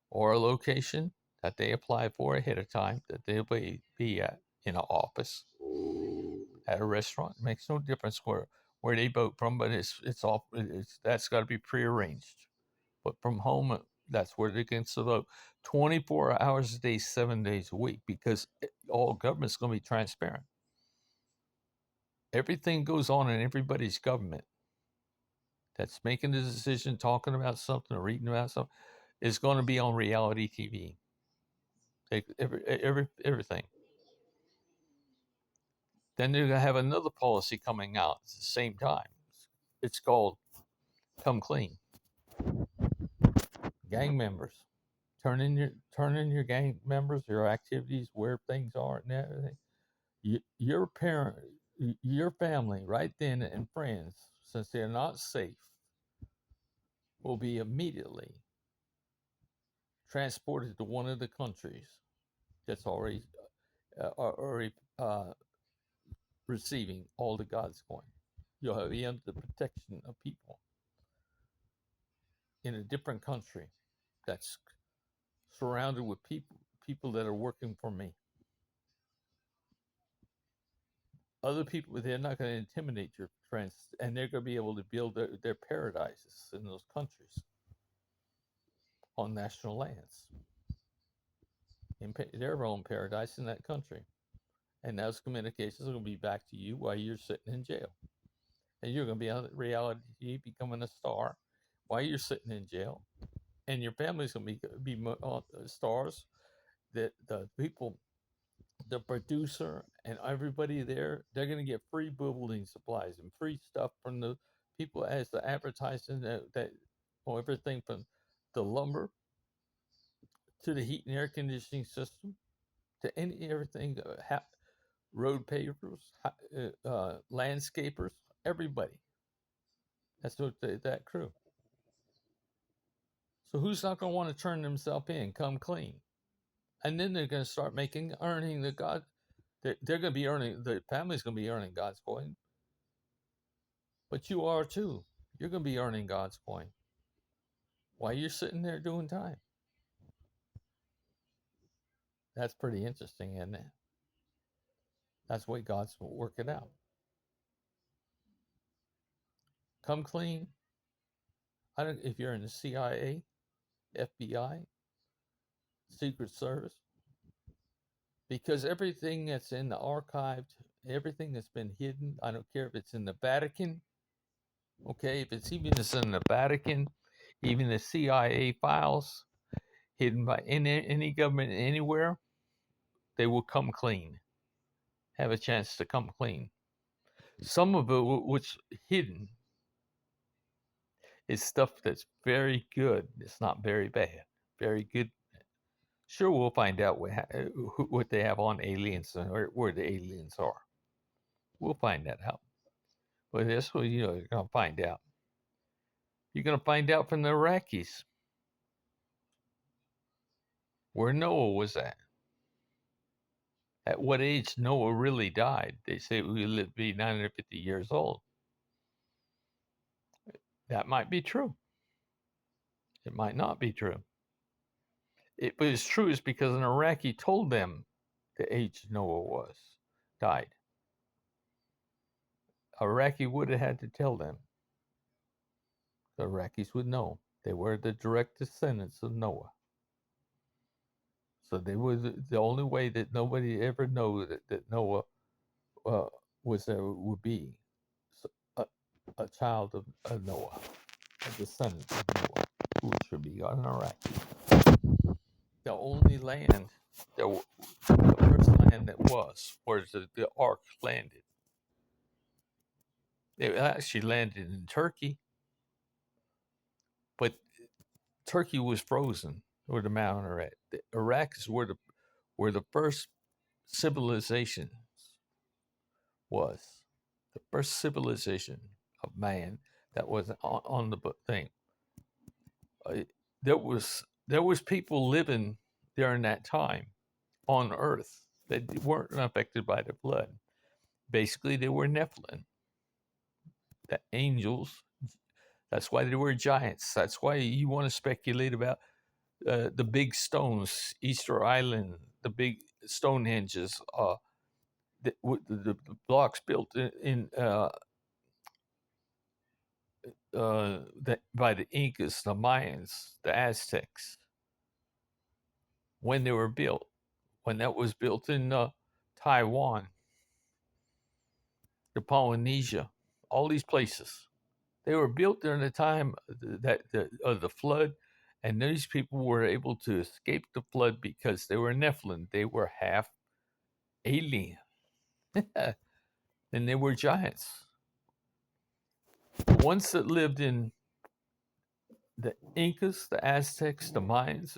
or a location that they apply for ahead of time, that they'll be at in an office, at a restaurant. It makes no difference where they vote from, but that's got to be prearranged. But from home, that's where they can vote 24 hours a day, 7 days a week, because all government's going to be transparent. Everything goes on in everybody's government that's making the decision, talking about something, or reading about something, is going to be on reality TV. Everything. Then they're going to have another policy coming out at the same time. It's called "Come Clean." Gang members, turn in your gang members, your activities, where things are, and everything. Your parent, your family, right then, and friends, since they're not safe, will be immediately transported to one of the countries that's already receiving all the God's coin. You'll be under the protection of people in a different country that's surrounded with people that are working for me. Other people, they're not going to intimidate your friends, and they're going to be able to build their paradises in those countries on national lands, in their own paradise in that country. and those communications are going to be back to you while you're sitting in jail, and you're going to be on reality TV becoming a star while you're sitting in jail, and your family's going to be stars. That the people, the producer, and everybody there, they're going to get free building supplies and free stuff from the people as the advertising that or everything from the lumber to the heat and air conditioning system to everything, road pavers, landscapers, everybody. That's what that crew. So who's not going to want to turn themselves in, come clean, and then they're going to start earning the God. They're going to be earning, the family's going to be earning God's coin, but you are too. You're going to be earning God's coin while you're sitting there doing time. That's pretty interesting, isn't it? That's the way God's working out. Come clean. I don't if you're in the CIA, FBI, Secret Service, because everything that's in the archived, everything that's been hidden, I don't care if it's in the Vatican, okay, if it's even it's in the Vatican, even the CIA files hidden by any government anywhere, they will come clean, have a chance to come clean. Some of it, what's hidden, is stuff that's very good. It's not very bad. Very good. Sure, we'll find out what they have on aliens or where the aliens are. We'll find that out. But this what you're going to find out. You're going to find out from the Iraqis where Noah was at what age Noah really died. They say we lived to be 950 years old. That might be true. It might not be true. But it's true is because an Iraqi told them the age Noah died. Iraqi would have had to tell them. The Iraqis would know. They were the direct descendants of Noah. So they were the only way that nobody ever know that Noah would be a child of Noah, a descendant of Noah, who should be an Iraqi. The only land, the first land that was, where the ark landed. It actually landed in Turkey, but Turkey was frozen where the mountain are at. The Iraq is where the first civilization was. The first civilization of man that was on the thing. Uh, there was people living during that time on Earth that weren't affected by the flood. Basically, they were Nephilim, the angels. That's why they were giants. That's why you want to speculate about the big stones, Easter Island, the big Stonehenges, the blocks built by the Incas, the Mayans, the Aztecs, when they were built, when that was built in Taiwan, the Polynesia, all these places. They were built during the time of the flood, and these people were able to escape the flood because they were Nephilim. They were half alien, and they were giants. The ones that lived in the Incas, the Aztecs, the Mayans,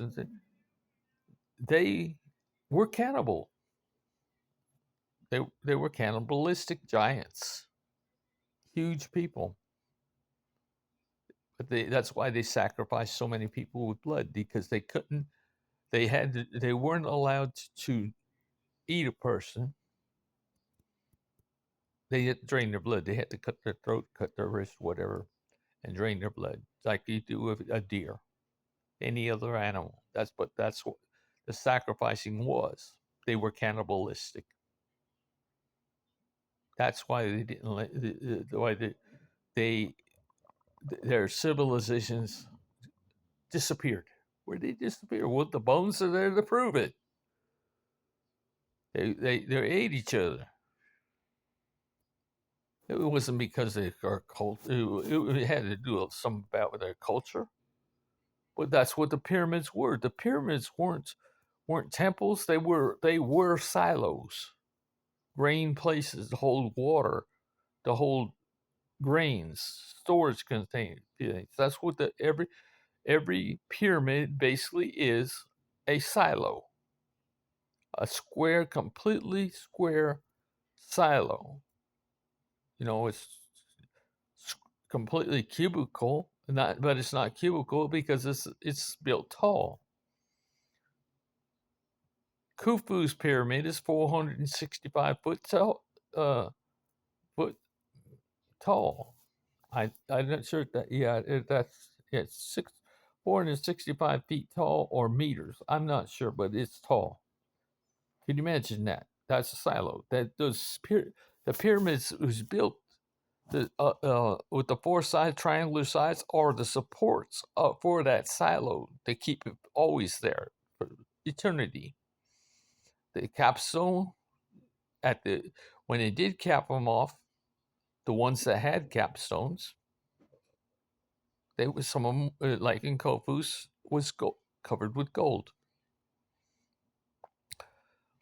they were cannibal. They were cannibalistic giants, huge people. But that's why they sacrificed so many people with blood, because they couldn't. They weren't allowed to eat a person. They had to drain their blood. They had to cut their throat, cut their wrist, whatever, and drain their blood, like you do with a deer, any other animal. That's what the sacrificing was. They were cannibalistic. That's why they didn't. Why they their civilizations disappeared. Where they disappear? Well, the bones are there to prove it. They ate each other. It wasn't because of our culture. It had to do with some about their culture. But that's what the pyramids were. The pyramids weren't temples. They were silos, grain places to hold water, to hold grains, storage containers. That's what every pyramid basically is, a silo, a square, completely square silo. It's completely cubical, but it's not cubical because it's built tall. Khufu's pyramid is 465 foot tall. I'm not sure that it's 465 feet tall or meters. I'm not sure, but it's tall. Can you imagine that? That's a silo. The pyramids was built with the four side triangular sides are the supports for that silo to keep it always there for eternity. The capstone at the when they did cap them off, the ones that had capstones, they was some of them like in Khufu's was covered with gold.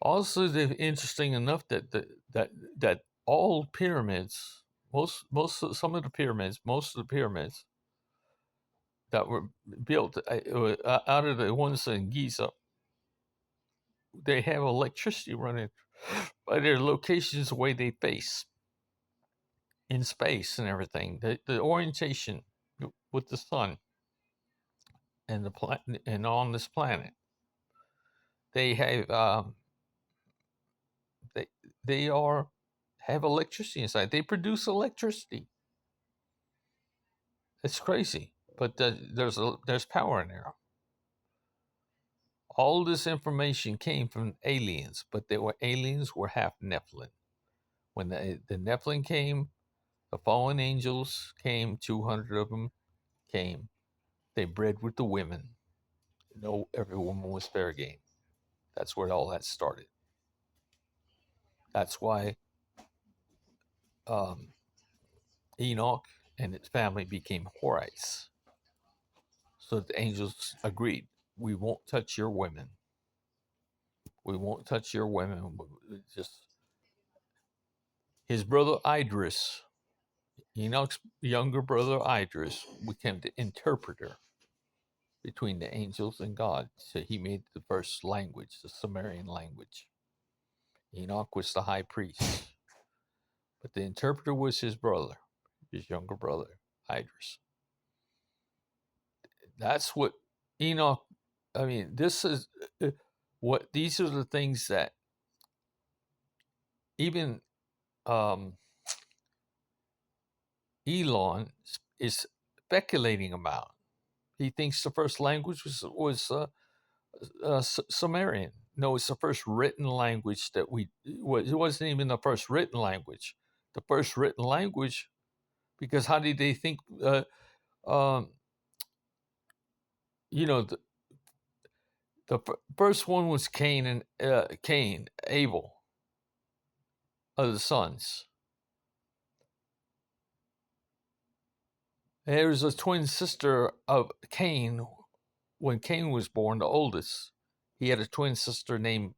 Also, interesting enough that all pyramids, some of the pyramids, most of the pyramids that were built out of the ones in Giza, they have electricity running by their locations, the way they face in space and everything. The orientation with the sun and the planet and on this planet, they have they they are have electricity inside. They produce electricity. It's crazy, but there's power in there. All this information came from aliens, but aliens were half Nephilim. When the Nephilim came, the fallen angels came. 200 of them came. They bred with the women. No, every woman was fair game. That's where all that started. That's why um, Enoch and his family became Horites. So the angels agreed, we won't touch your women. We won't touch your women. Just his brother Idris, Enoch's younger brother Idris, became the interpreter between the angels and God. So he made the first language, the Sumerian language. Enoch was the high priest, but the interpreter was his brother, his younger brother, Idris. That's what Enoch, I mean, this is these are the things that even um, Elon is speculating about. He thinks the first language was Sumerian. No, it's the first written language that it wasn't even the first written language. The first written language, because how did they think? Um, you know, the first one was Abel of the sons. There was a twin sister of Cain. When Cain was born, the oldest, he had a twin sister named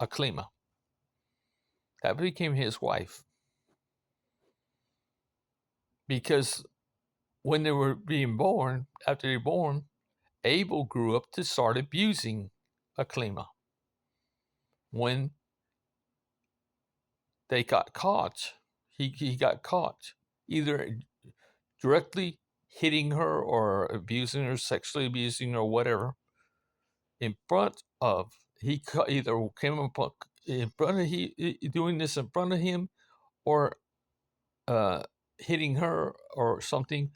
Aklima. That became his wife. Because when they were being born, after they were born, Abel grew up to start abusing Aklima. When they got caught, he got caught either directly hitting her or abusing her, sexually abusing her, or whatever, in front of, he either came up in front of doing this in front of him, or hitting her or something.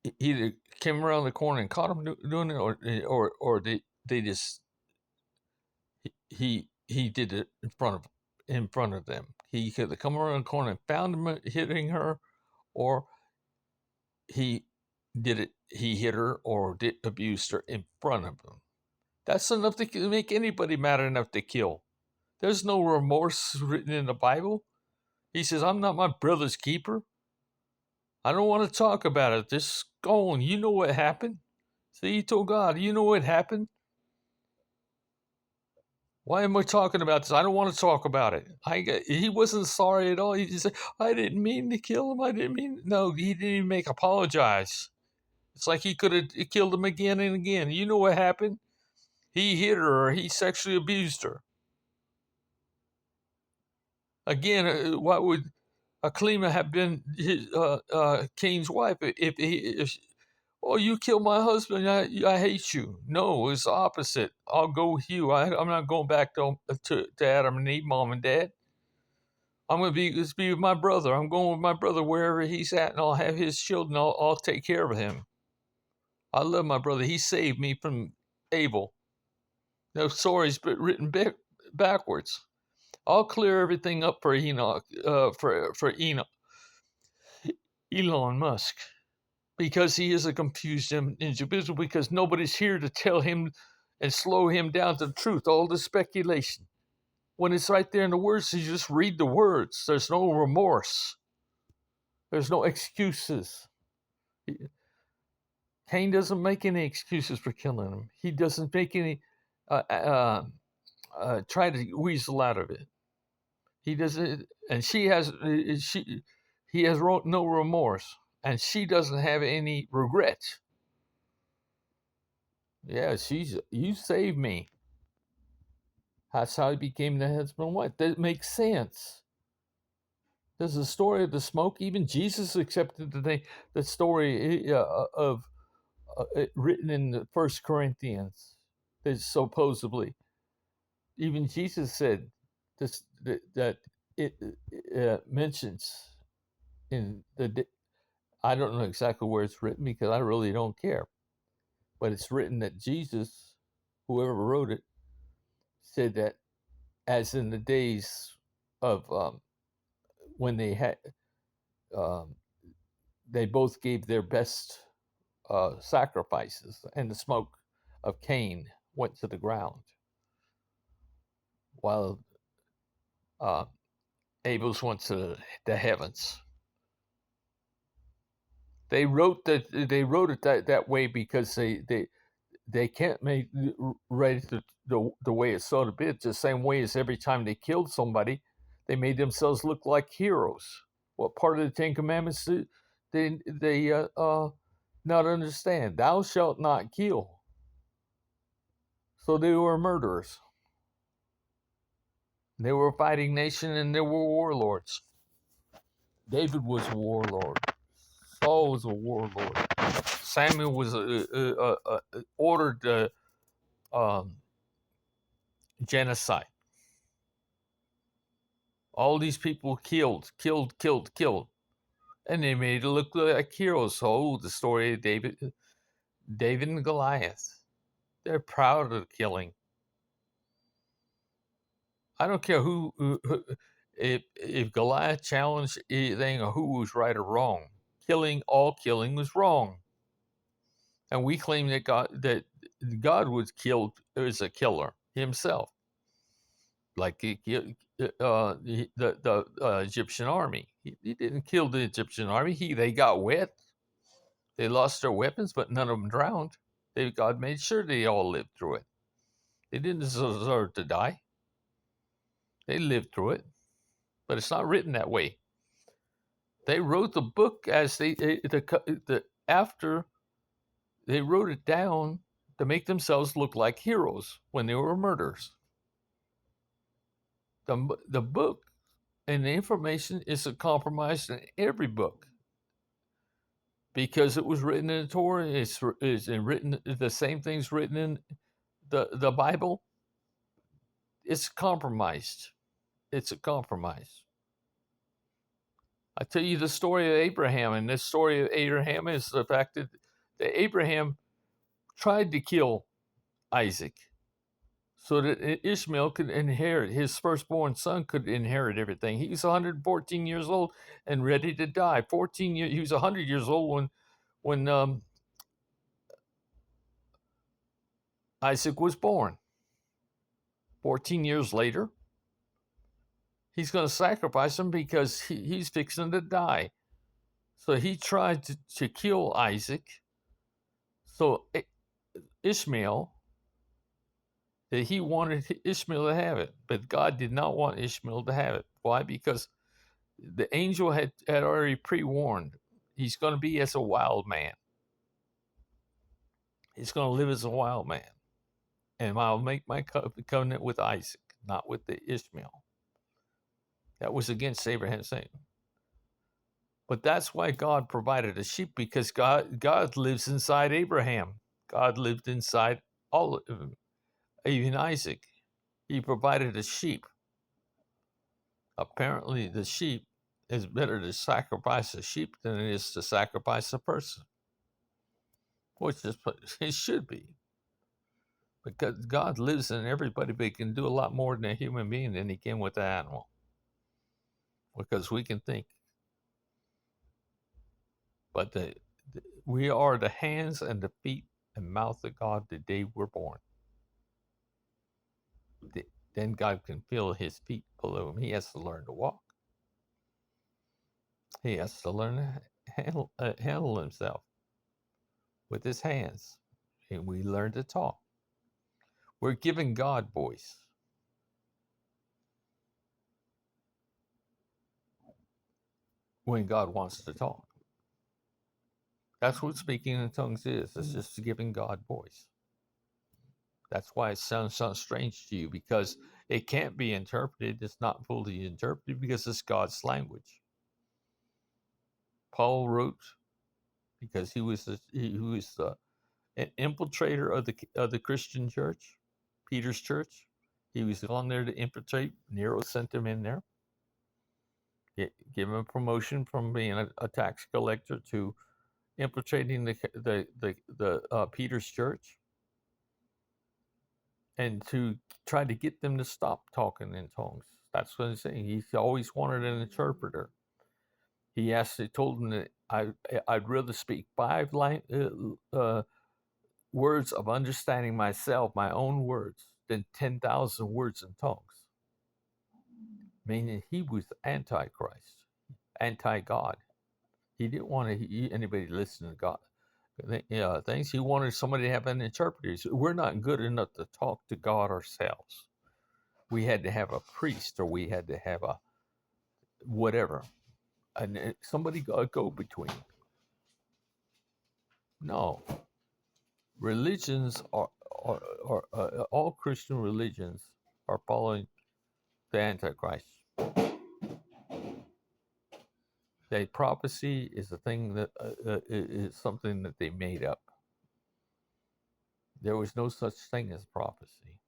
He either came around the corner and caught him doing it, or they just he did it in front of them. He could have come around the corner and found him hitting her, or he did it. He hit her or abused her in front of him. That's enough to make anybody mad enough to kill. There's no remorse written in the Bible. He says, I'm not my brother's keeper. I don't want to talk about it. Just go on. You know what happened. See, he told God, you know what happened? Why am I talking about this? I don't want to talk about it. He wasn't sorry at all. He just said, I didn't mean to kill him. I didn't mean. No, he didn't even make apologize. It's like he could have killed him again and again. You know what happened? He hit her or he sexually abused her. Again, why would Aklima have been Cain's wife if oh, you killed my husband, I hate you. No, it's the opposite. I'll go with you. I'm not going back to Adam and Eve, mom and dad. I'm going to be with my brother. I'm going with my brother wherever he's at, and I'll have his children. I'll take care of him. I love my brother. He saved me from Abel. No stories, but written backwards. I'll clear everything up for Enoch, for Enoch, Elon Musk, because he is a confused individual. Because nobody's here to tell him and slow him down to the truth. All the speculation, when it's right there in the words, you just read the words. There's no remorse. There's no excuses. Cain doesn't make any excuses for killing him. He doesn't make any try to weasel out of it. He doesn't, and he has no remorse, and she doesn't have any regrets. Yeah, you saved me. That's how he became the husband and wife. That makes sense. There's a story of the smoke. Even Jesus accepted the story of written in the First Corinthians. That supposedly, even Jesus said this that it mentions in the. I don't know exactly where it's written because I really don't care, but it's written that Jesus, whoever wrote it, said that as in the days of when they had um, they both gave their best sacrifices, and the smoke of Cain went to the ground, while uh, Abel's went to the heavens. They wrote it that way because they can't make write it the way it's sort of be. It's the same way as every time they killed somebody, they made themselves look like heroes. What part of the Ten Commandments they not understand? Thou shalt not kill. So they were murderers. They were a fighting nation, and they were warlords. David was a warlord. Saul was a warlord. Samuel was ordered um, genocide. All these people killed, and they made it look like heroes. So the story of David and Goliath. They're proud of killing. I don't care if Goliath challenged anything or who was right or wrong. All killing was wrong, and we claim that God was killed as a killer himself, like the Egyptian army. He didn't kill the Egyptian army. They got wet. They lost their weapons, but none of them drowned. God made sure they all lived through it. They didn't deserve to die. They lived through it, but it's not written that way. They wrote the book as after they wrote it down to make themselves look like heroes when they were murderers. The book and the information is compromised in every book because it was written in the Torah. It's written the same things written in the Bible. It's compromised. It's a compromise. I tell you the story of Abraham, and this story of Abraham is the fact that Abraham tried to kill Isaac so that Ishmael could inherit, his firstborn son could inherit everything. He was 114 years old and ready to die. 14 years, he was 100 years old when Isaac was born. 14 years later, he's going to sacrifice him because he's fixing to die. So he tried to kill Isaac. So Ishmael, that he wanted Ishmael to have it, but God did not want Ishmael to have it. Why? Because the angel had already pre-warned he's going to be as a wild man. He's going to live as a wild man. And I'll make my covenant with Isaac, not with the Ishmael. That was against Abraham's saying. But that's why God provided a sheep, because God lives inside Abraham. God lived inside all of them, even Isaac. He provided a sheep. Apparently, the sheep is better to sacrifice a sheep than it is to sacrifice a person, which is it should be, because God lives in everybody, but He can do a lot more than a human being than He can with an animal, because we can think. But we are the hands and the feet and mouth of God the day we're born. Then God can feel His feet below Him. He has to learn to walk. He has to learn to handle himself with his hands. And we learn to talk. We're giving God voice. When God wants to talk. That's what speaking in tongues is. It's just giving God voice. That's why it sounds strange to you, because it can't be interpreted. It's not fully interpreted because it's God's language. Paul wrote because he was an infiltrator of the Christian church, Peter's church. He was on there to infiltrate. Nero sent him in there, give him a promotion from being a tax collector to infiltrating the Peter's church, and to try to get them to stop talking in tongues. That's what I'm saying. He always wanted an interpreter. He told them that I'd rather speak 5 words of understanding myself, my own words, than 10,000 words in tongues. Meaning he was antichrist, anti-God. He didn't want anybody to listen to God. Things. He wanted somebody to have an interpreter. So we're not good enough to talk to God ourselves. We had to have a priest, or we had to have a whatever, and somebody go between. No, religions are all Christian religions are following the Antichrist. The prophecy is a thing that is something that they made up. There was no such thing as prophecy.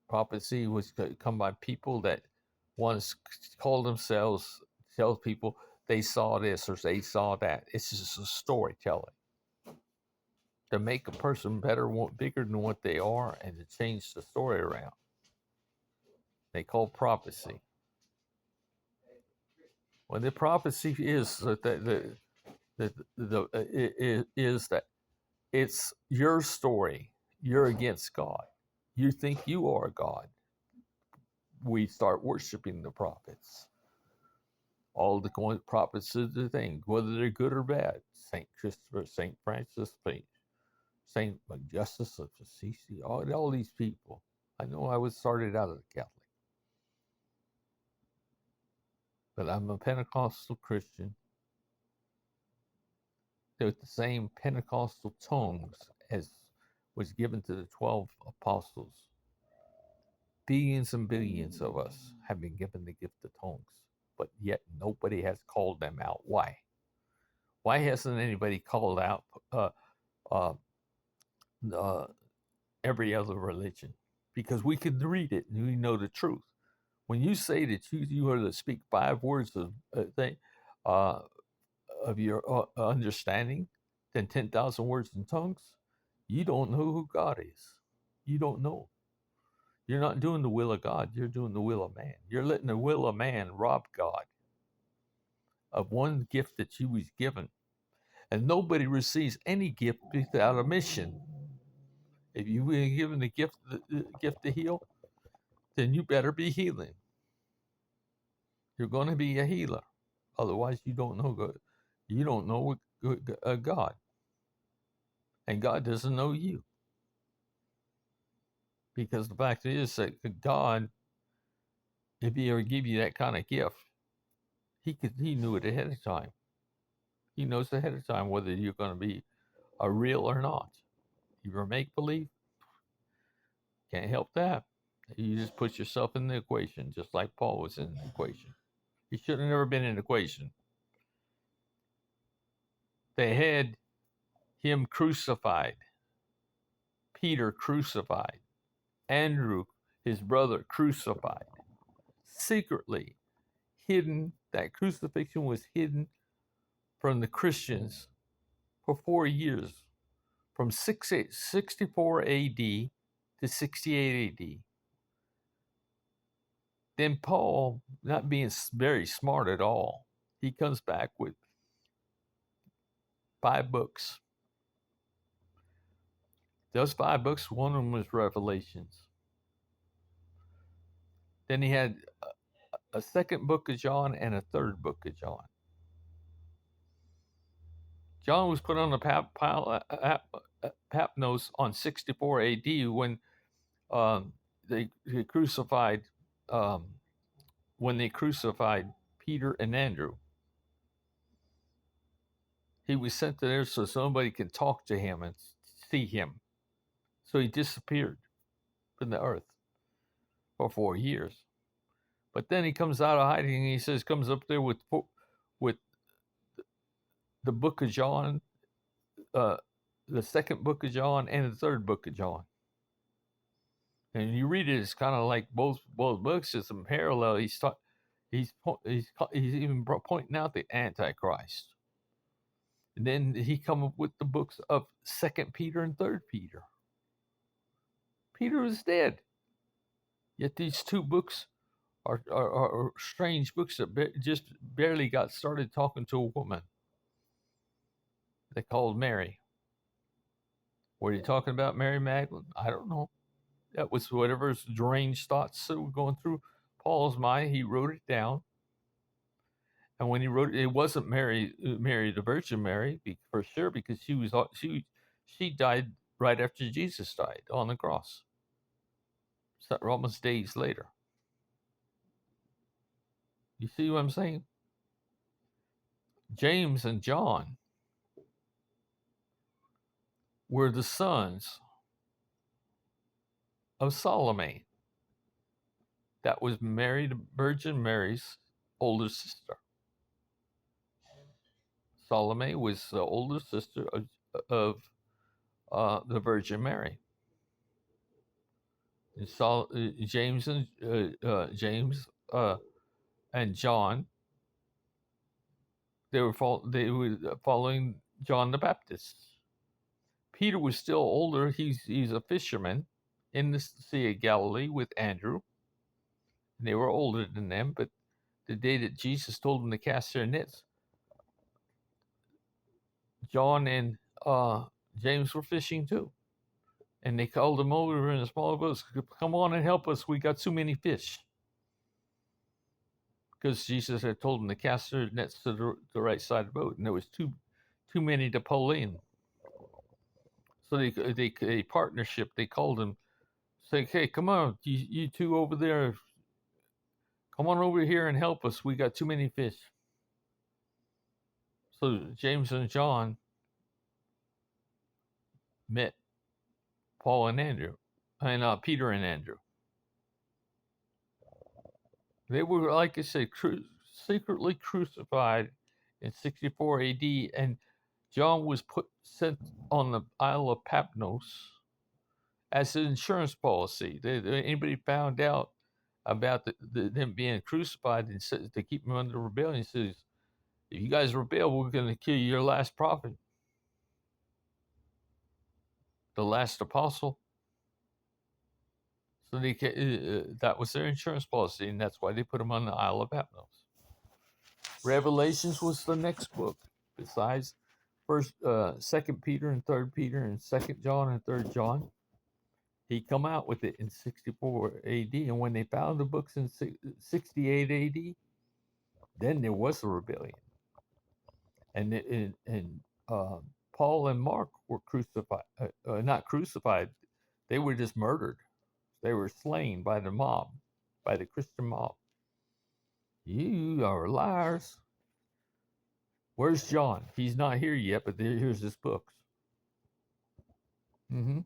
Prophecy was come by people that once called themselves, tell people they saw this or they saw that. It's just a storytelling to make a person better, bigger than what they are, and to change the story around. They call prophecy. Well, the prophecy is that is that it's your story. You're against God. You think you are God. We start worshiping the prophets. All the prophets is the thing, whether they're good or bad. Saint Christopher, Saint Francis, Saint Justus of Assisi, all these people. I know I was started out as a Catholic, but I'm a Pentecostal Christian with the same Pentecostal tongues as was given to the 12 apostles. Billions and billions of us have been given the gift of tongues, but yet nobody has called them out. Why? Why hasn't anybody called out uh, every other religion? Because we can read it and we know the truth. When you say that you are to speak 5 words of uh, of your understanding than 10,000 words in tongues, you don't know who God is. You don't know. You're not doing the will of God. You're doing the will of man. You're letting the will of man rob God of one gift that you was given. And nobody receives any gift without a mission. If you've been given the gift to heal, then you better be healing. You're going to be a healer. Otherwise, you don't know God. You don't know God, and God doesn't know you. Because the fact is that God, if He ever give you that kind of gift, He knew it ahead of time. He knows ahead of time whether you're going to be a real or not. You're make believe, can't help that. You just put yourself in the equation, just like Paul was in the equation. He should have never been in the equation. They had him crucified, Peter crucified, Andrew, his brother, crucified. Secretly hidden, that crucifixion was hidden from the Christians for 4 years, from 64 AD to 68 AD. Then Paul, not being very smart at all, he comes back with 5 books. Those 5 books, one of them was Revelations. Then he had a second book of John and a third book of John. John was put on the Patmos on 64 AD when they crucified Peter and Andrew. He was sent there so somebody can talk to him and see him. So he disappeared from the earth for 4 years. But then he comes out of hiding and he comes up there with the book of John, the second book of John and the third book of John. And you read it, it's kind of like both books. There's some parallel. He's even pointing out the Antichrist. And then he come up with the books of Second Peter and Third Peter. Peter is dead. Yet these 2 books are strange books that just barely got started talking to a woman. They called Mary. Were you talking about Mary Magdalene? I don't know. That was whatever deranged thoughts that were going through Paul's mind. He wrote it down. And when he wrote it, it wasn't Mary, the Virgin Mary, for sure, because she died right after Jesus died on the cross. So almost days later. You see what I'm saying? James and John were the sons of Salome. That was Mary, the Virgin Mary's older sister. Salome was the older sister of the Virgin Mary. And James and John, they were following John the Baptist. Peter was still older. He's a fisherman in the Sea of Galilee with Andrew. And they were older than them, but the day that Jesus told them to cast their nets, John and James were fishing too. And they called them over in a small boat. Come on and help us. We got too many fish. Because Jesus had told them to cast their nets to the right side of the boat. And there was too many to pull in. So they partnership. They called them, say, hey, come on, you 2 over there. Come on over here and help us. We got too many fish. So James and John met Paul and Andrew, and Peter and Andrew. They were, like I said, secretly crucified in 64 AD, and John was sent on the Isle of Patmos as an insurance policy. Anybody found out about them being crucified and to keep them under rebellion, says, if you guys rebel, we're going to kill your last prophet, the last apostle. So that was their insurance policy, and that's why they put them on the Isle of Patmos. Revelations was the next book, besides Second Peter and Third Peter and Second John and Third John. He come out with it in 64 A.D. And when they found the books in 68 A.D., then there was a rebellion, and Paul and Mark were crucified, not crucified. They were just murdered. They were slain by the mob, by the Christian mob. You are liars. Where's John? He's not here yet, but here's his books. Mm-hmm.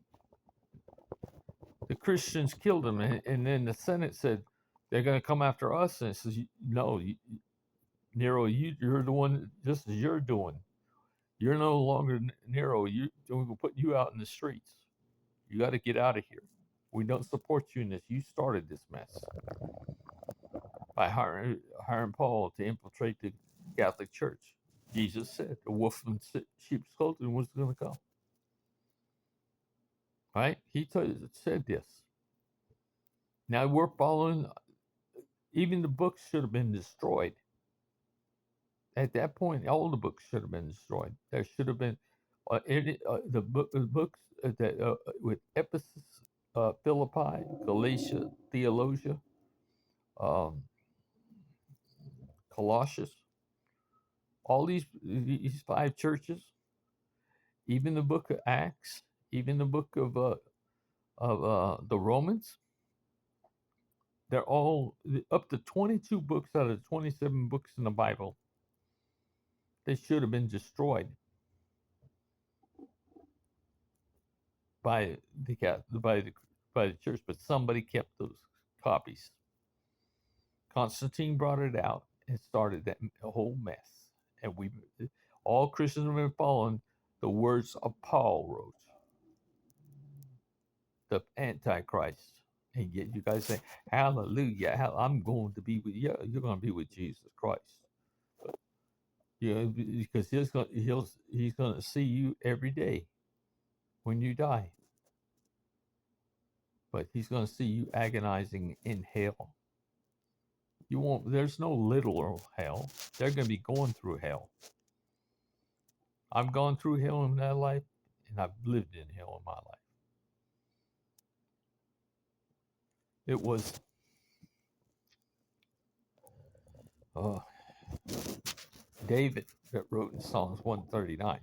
The Christians killed him, and then the Senate said they're going to come after us. And it says, no, Nero, you're the one. Just as you're doing, you're no longer Nero. We'll put you out in the streets. You got to get out of here. We don't support you in this. You started this mess by hiring Paul to infiltrate the Catholic Church. Jesus said the wolf in sheep's clothing was going to come. Right? He said this. Now we're following. Even the books should have been destroyed. At that point, all the books should have been destroyed. There should have been the books that with Ephesus, Philippi, Galatia, Theologia, um, Colossians, all these five churches, even the book of Acts, even the book of the Romans. They're all up to 22 books out of 27 books in the Bible. They should have been destroyed by the church, but somebody kept those copies. Constantine brought it out and started that whole mess. And all Christians have been following the words of Paul wrote, the Antichrist. And yet you guys say, hallelujah, I'm going to be with you. You're going to be with Jesus Christ. Because he's going to see you every day when you die. But he's going to see you agonizing in hell. There's no literal hell. They're going to be going through hell. I've gone through hell in my life, and I've lived in hell in my life. It was David that wrote in Psalms 139.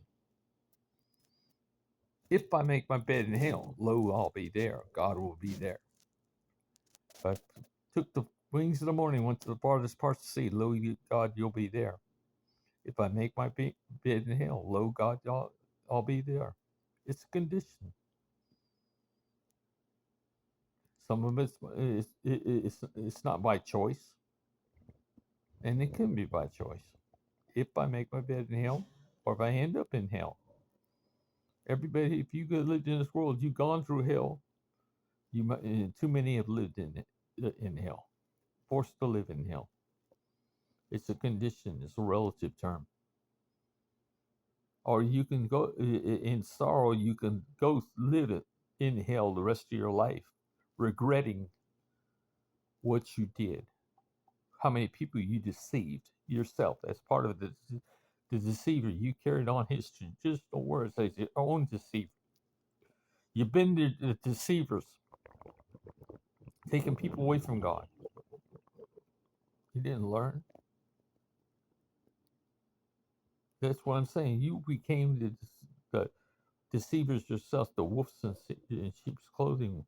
If I make my bed in hell, lo, I'll be there. God will be there. If I took the wings of the morning, went to the farthest parts of the sea, lo, God, you'll be there. If I make my bed in hell, lo, God, I'll be there. It's a condition. Some of it's not by choice, and it can be by choice. If I make my bed in hell, or if I end up in hell. Everybody, if you lived in this world, you've gone through hell. Too many have lived in hell, forced to live in hell. It's a condition. It's a relative term. Or you can go in sorrow. You can go live it in hell the rest of your life, regretting what you did. How many people you deceived yourself as part of the deceiver. You carried on his just the words as your own deceiver. You've been the deceivers, taking people away from God. You didn't learn. That's what I'm saying. You became the deceivers yourself, the wolves in sheep's clothing,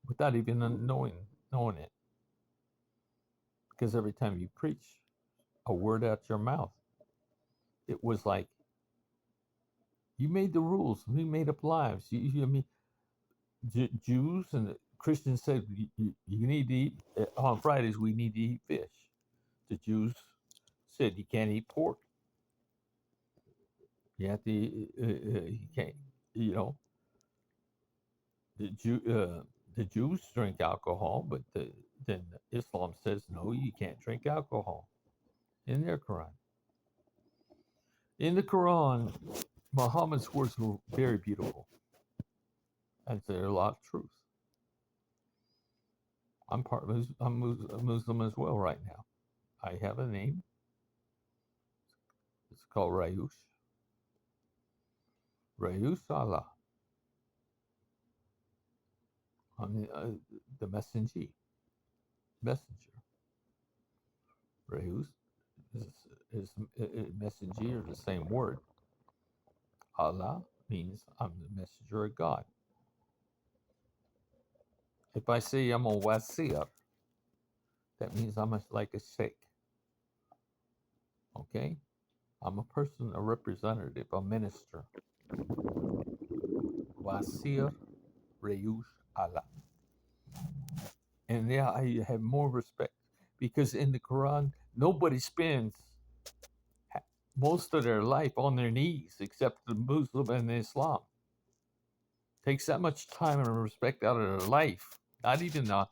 without even knowing it. Because every time you preach a word out your mouth, it was like you made the rules. We made up lives. I mean, Jews and Christians said you need to eat on Fridays. We need to eat fish. The Jews said you can't eat pork. You have to. You can't. The Jews drink alcohol, but then Islam says no, you can't drink alcohol. In their Quran. In the Quran, Muhammad's words were very beautiful, and there's a lot of truth. I'm a Muslim as well right now. I have a name. It's called Rayush. Rayush Allah. I mean, the messenger. Messenger. Rayush is messenger, the same word. Allah means I'm the messenger of God. If I say I'm a wazir, that means I'm like a sheikh. Okay? I'm a person, a representative, a minister. Wazir Rayush Allah. And yeah, I have more respect because in the Quran, nobody spends most of their life on their knees except the Muslim and the Islam. Takes that much time and respect out of their life. Not even a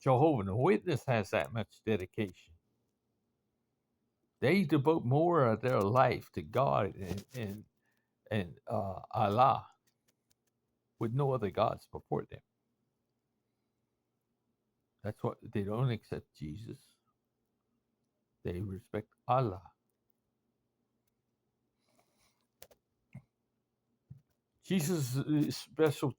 Jehovah's Witness has that much dedication. They devote more of their life to God and Allah with no other gods before them. That's what they don't accept Jesus. They respect Allah. Jesus is special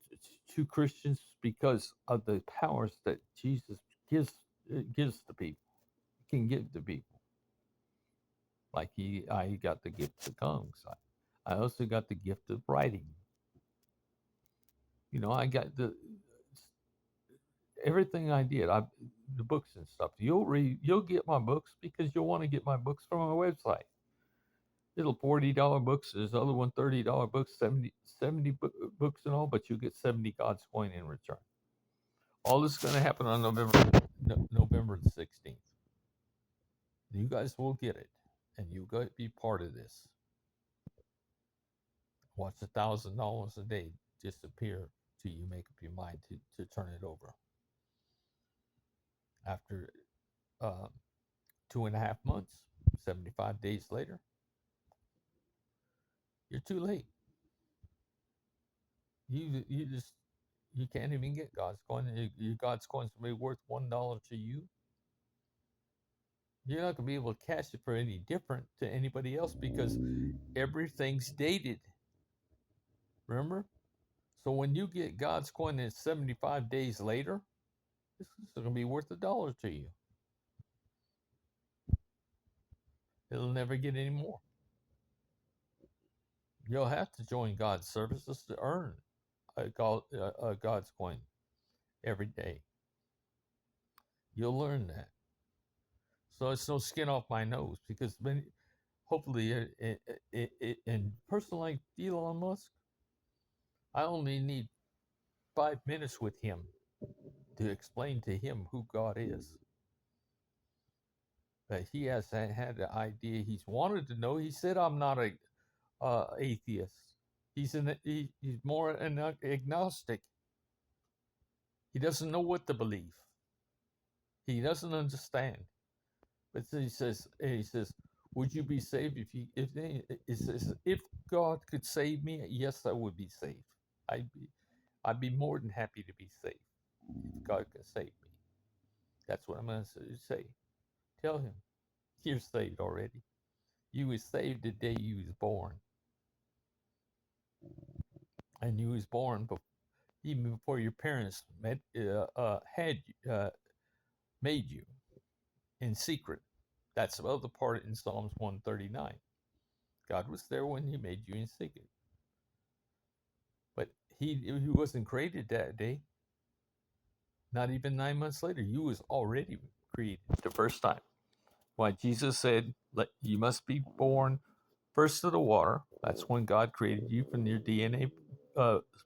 to Christians because of the powers that Jesus gives to people, can give to people. Like I got the gift of tongues. I also got the gift of writing. You know, I got everything I did. The books and stuff. You'll get my books because you'll want to get my books from my website. Little $40 books. There's other one $30 books, 70 books and all, but you get 70 God's coin in return. All this is going to happen on November the 16th. You guys will get it, and you got to be part of this. Watch $1,000 a day disappear till you make up your mind to turn it over. After 2.5 months, 75 days later, you're too late. You can't even get God's coin. Your God's coin's gonna be worth $1 to you. You're not gonna be able to cash it for any different to anybody else because everything's dated. Remember? So when you get God's coin in 75 days later, this is gonna be worth $1 to you. It'll never get any more. You'll have to join God's services to earn a God's coin every day. You'll learn that. So it's no skin off my nose because hopefully, in a person like Elon Musk, I only need 5 minutes with him to explain to him who God is. That he has had the idea. He's wanted to know. He said, "I'm not a atheist." He's more an agnostic. He doesn't know what to believe. He doesn't understand. But he says, "Would you be saved if God could save me? Yes, I would be saved. I'd be more than happy to be saved if God could save me." That's what I'm going to say. Tell him, you're saved already. You was saved the day you was born, and you was born even before your parents had made you in secret. That's the other part in Psalms 139. God was there when he made you in secret. But he wasn't created that day. Not even 9 months later. You was already created the first time. Why Jesus said, you must be born first of the water. That's when God created you from your DNA,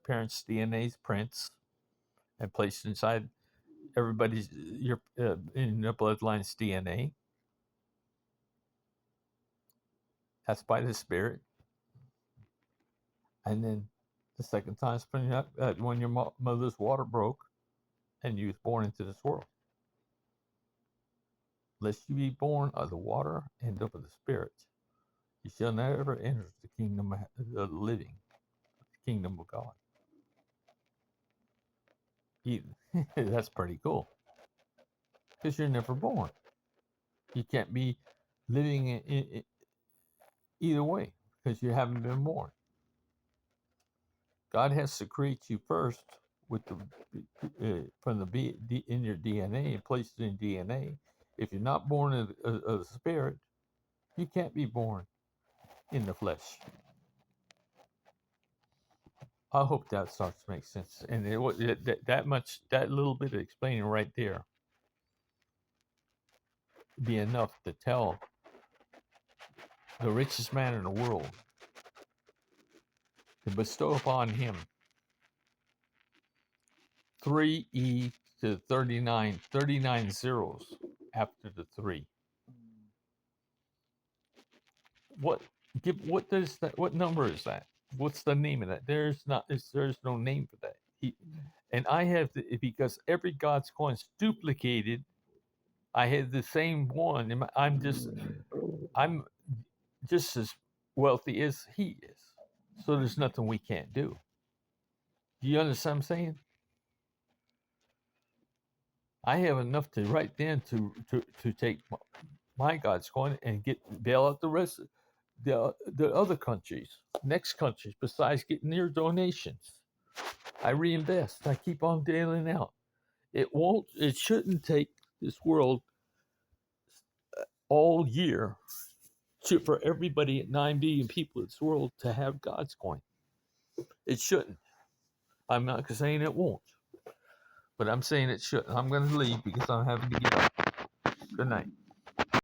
parents' DNA's prints, and placed inside everybody's in the bloodline's DNA. That's by the Spirit. And then the second time springing up when your mother's water broke and you was born into this world. Lest you be born of the water and of the Spirit, you shall never enter the kingdom of the living, the kingdom of God. That's pretty cool. Because you're never born. You can't be living either way, because you haven't been born. God has to create you first with the from the in your DNA and place it in DNA. If you're not born of the spirit, you can't be born in the flesh. I hope that starts to make sense. And that much, that little bit of explaining right there, be enough to tell the richest man in the world to bestow upon him 3E to 39 zeros after the 3. What what does that, what number is that? What's the name of that? There's no name for that. And I have because every God's coin is duplicated. I have the same one. And I'm just as wealthy as he is. So there's nothing we can't do. Do you understand what I'm saying? I have enough to right then to take my God's coin and bail out the rest of the other countries, next countries, besides getting their donations. I reinvest. I keep on dealing out. It shouldn't take this world all year for everybody at 9 billion people in this world to have God's coin. It shouldn't. I'm not saying it won't, but I'm saying it shouldn't. I'm going to leave because I'm having to get up. Good night.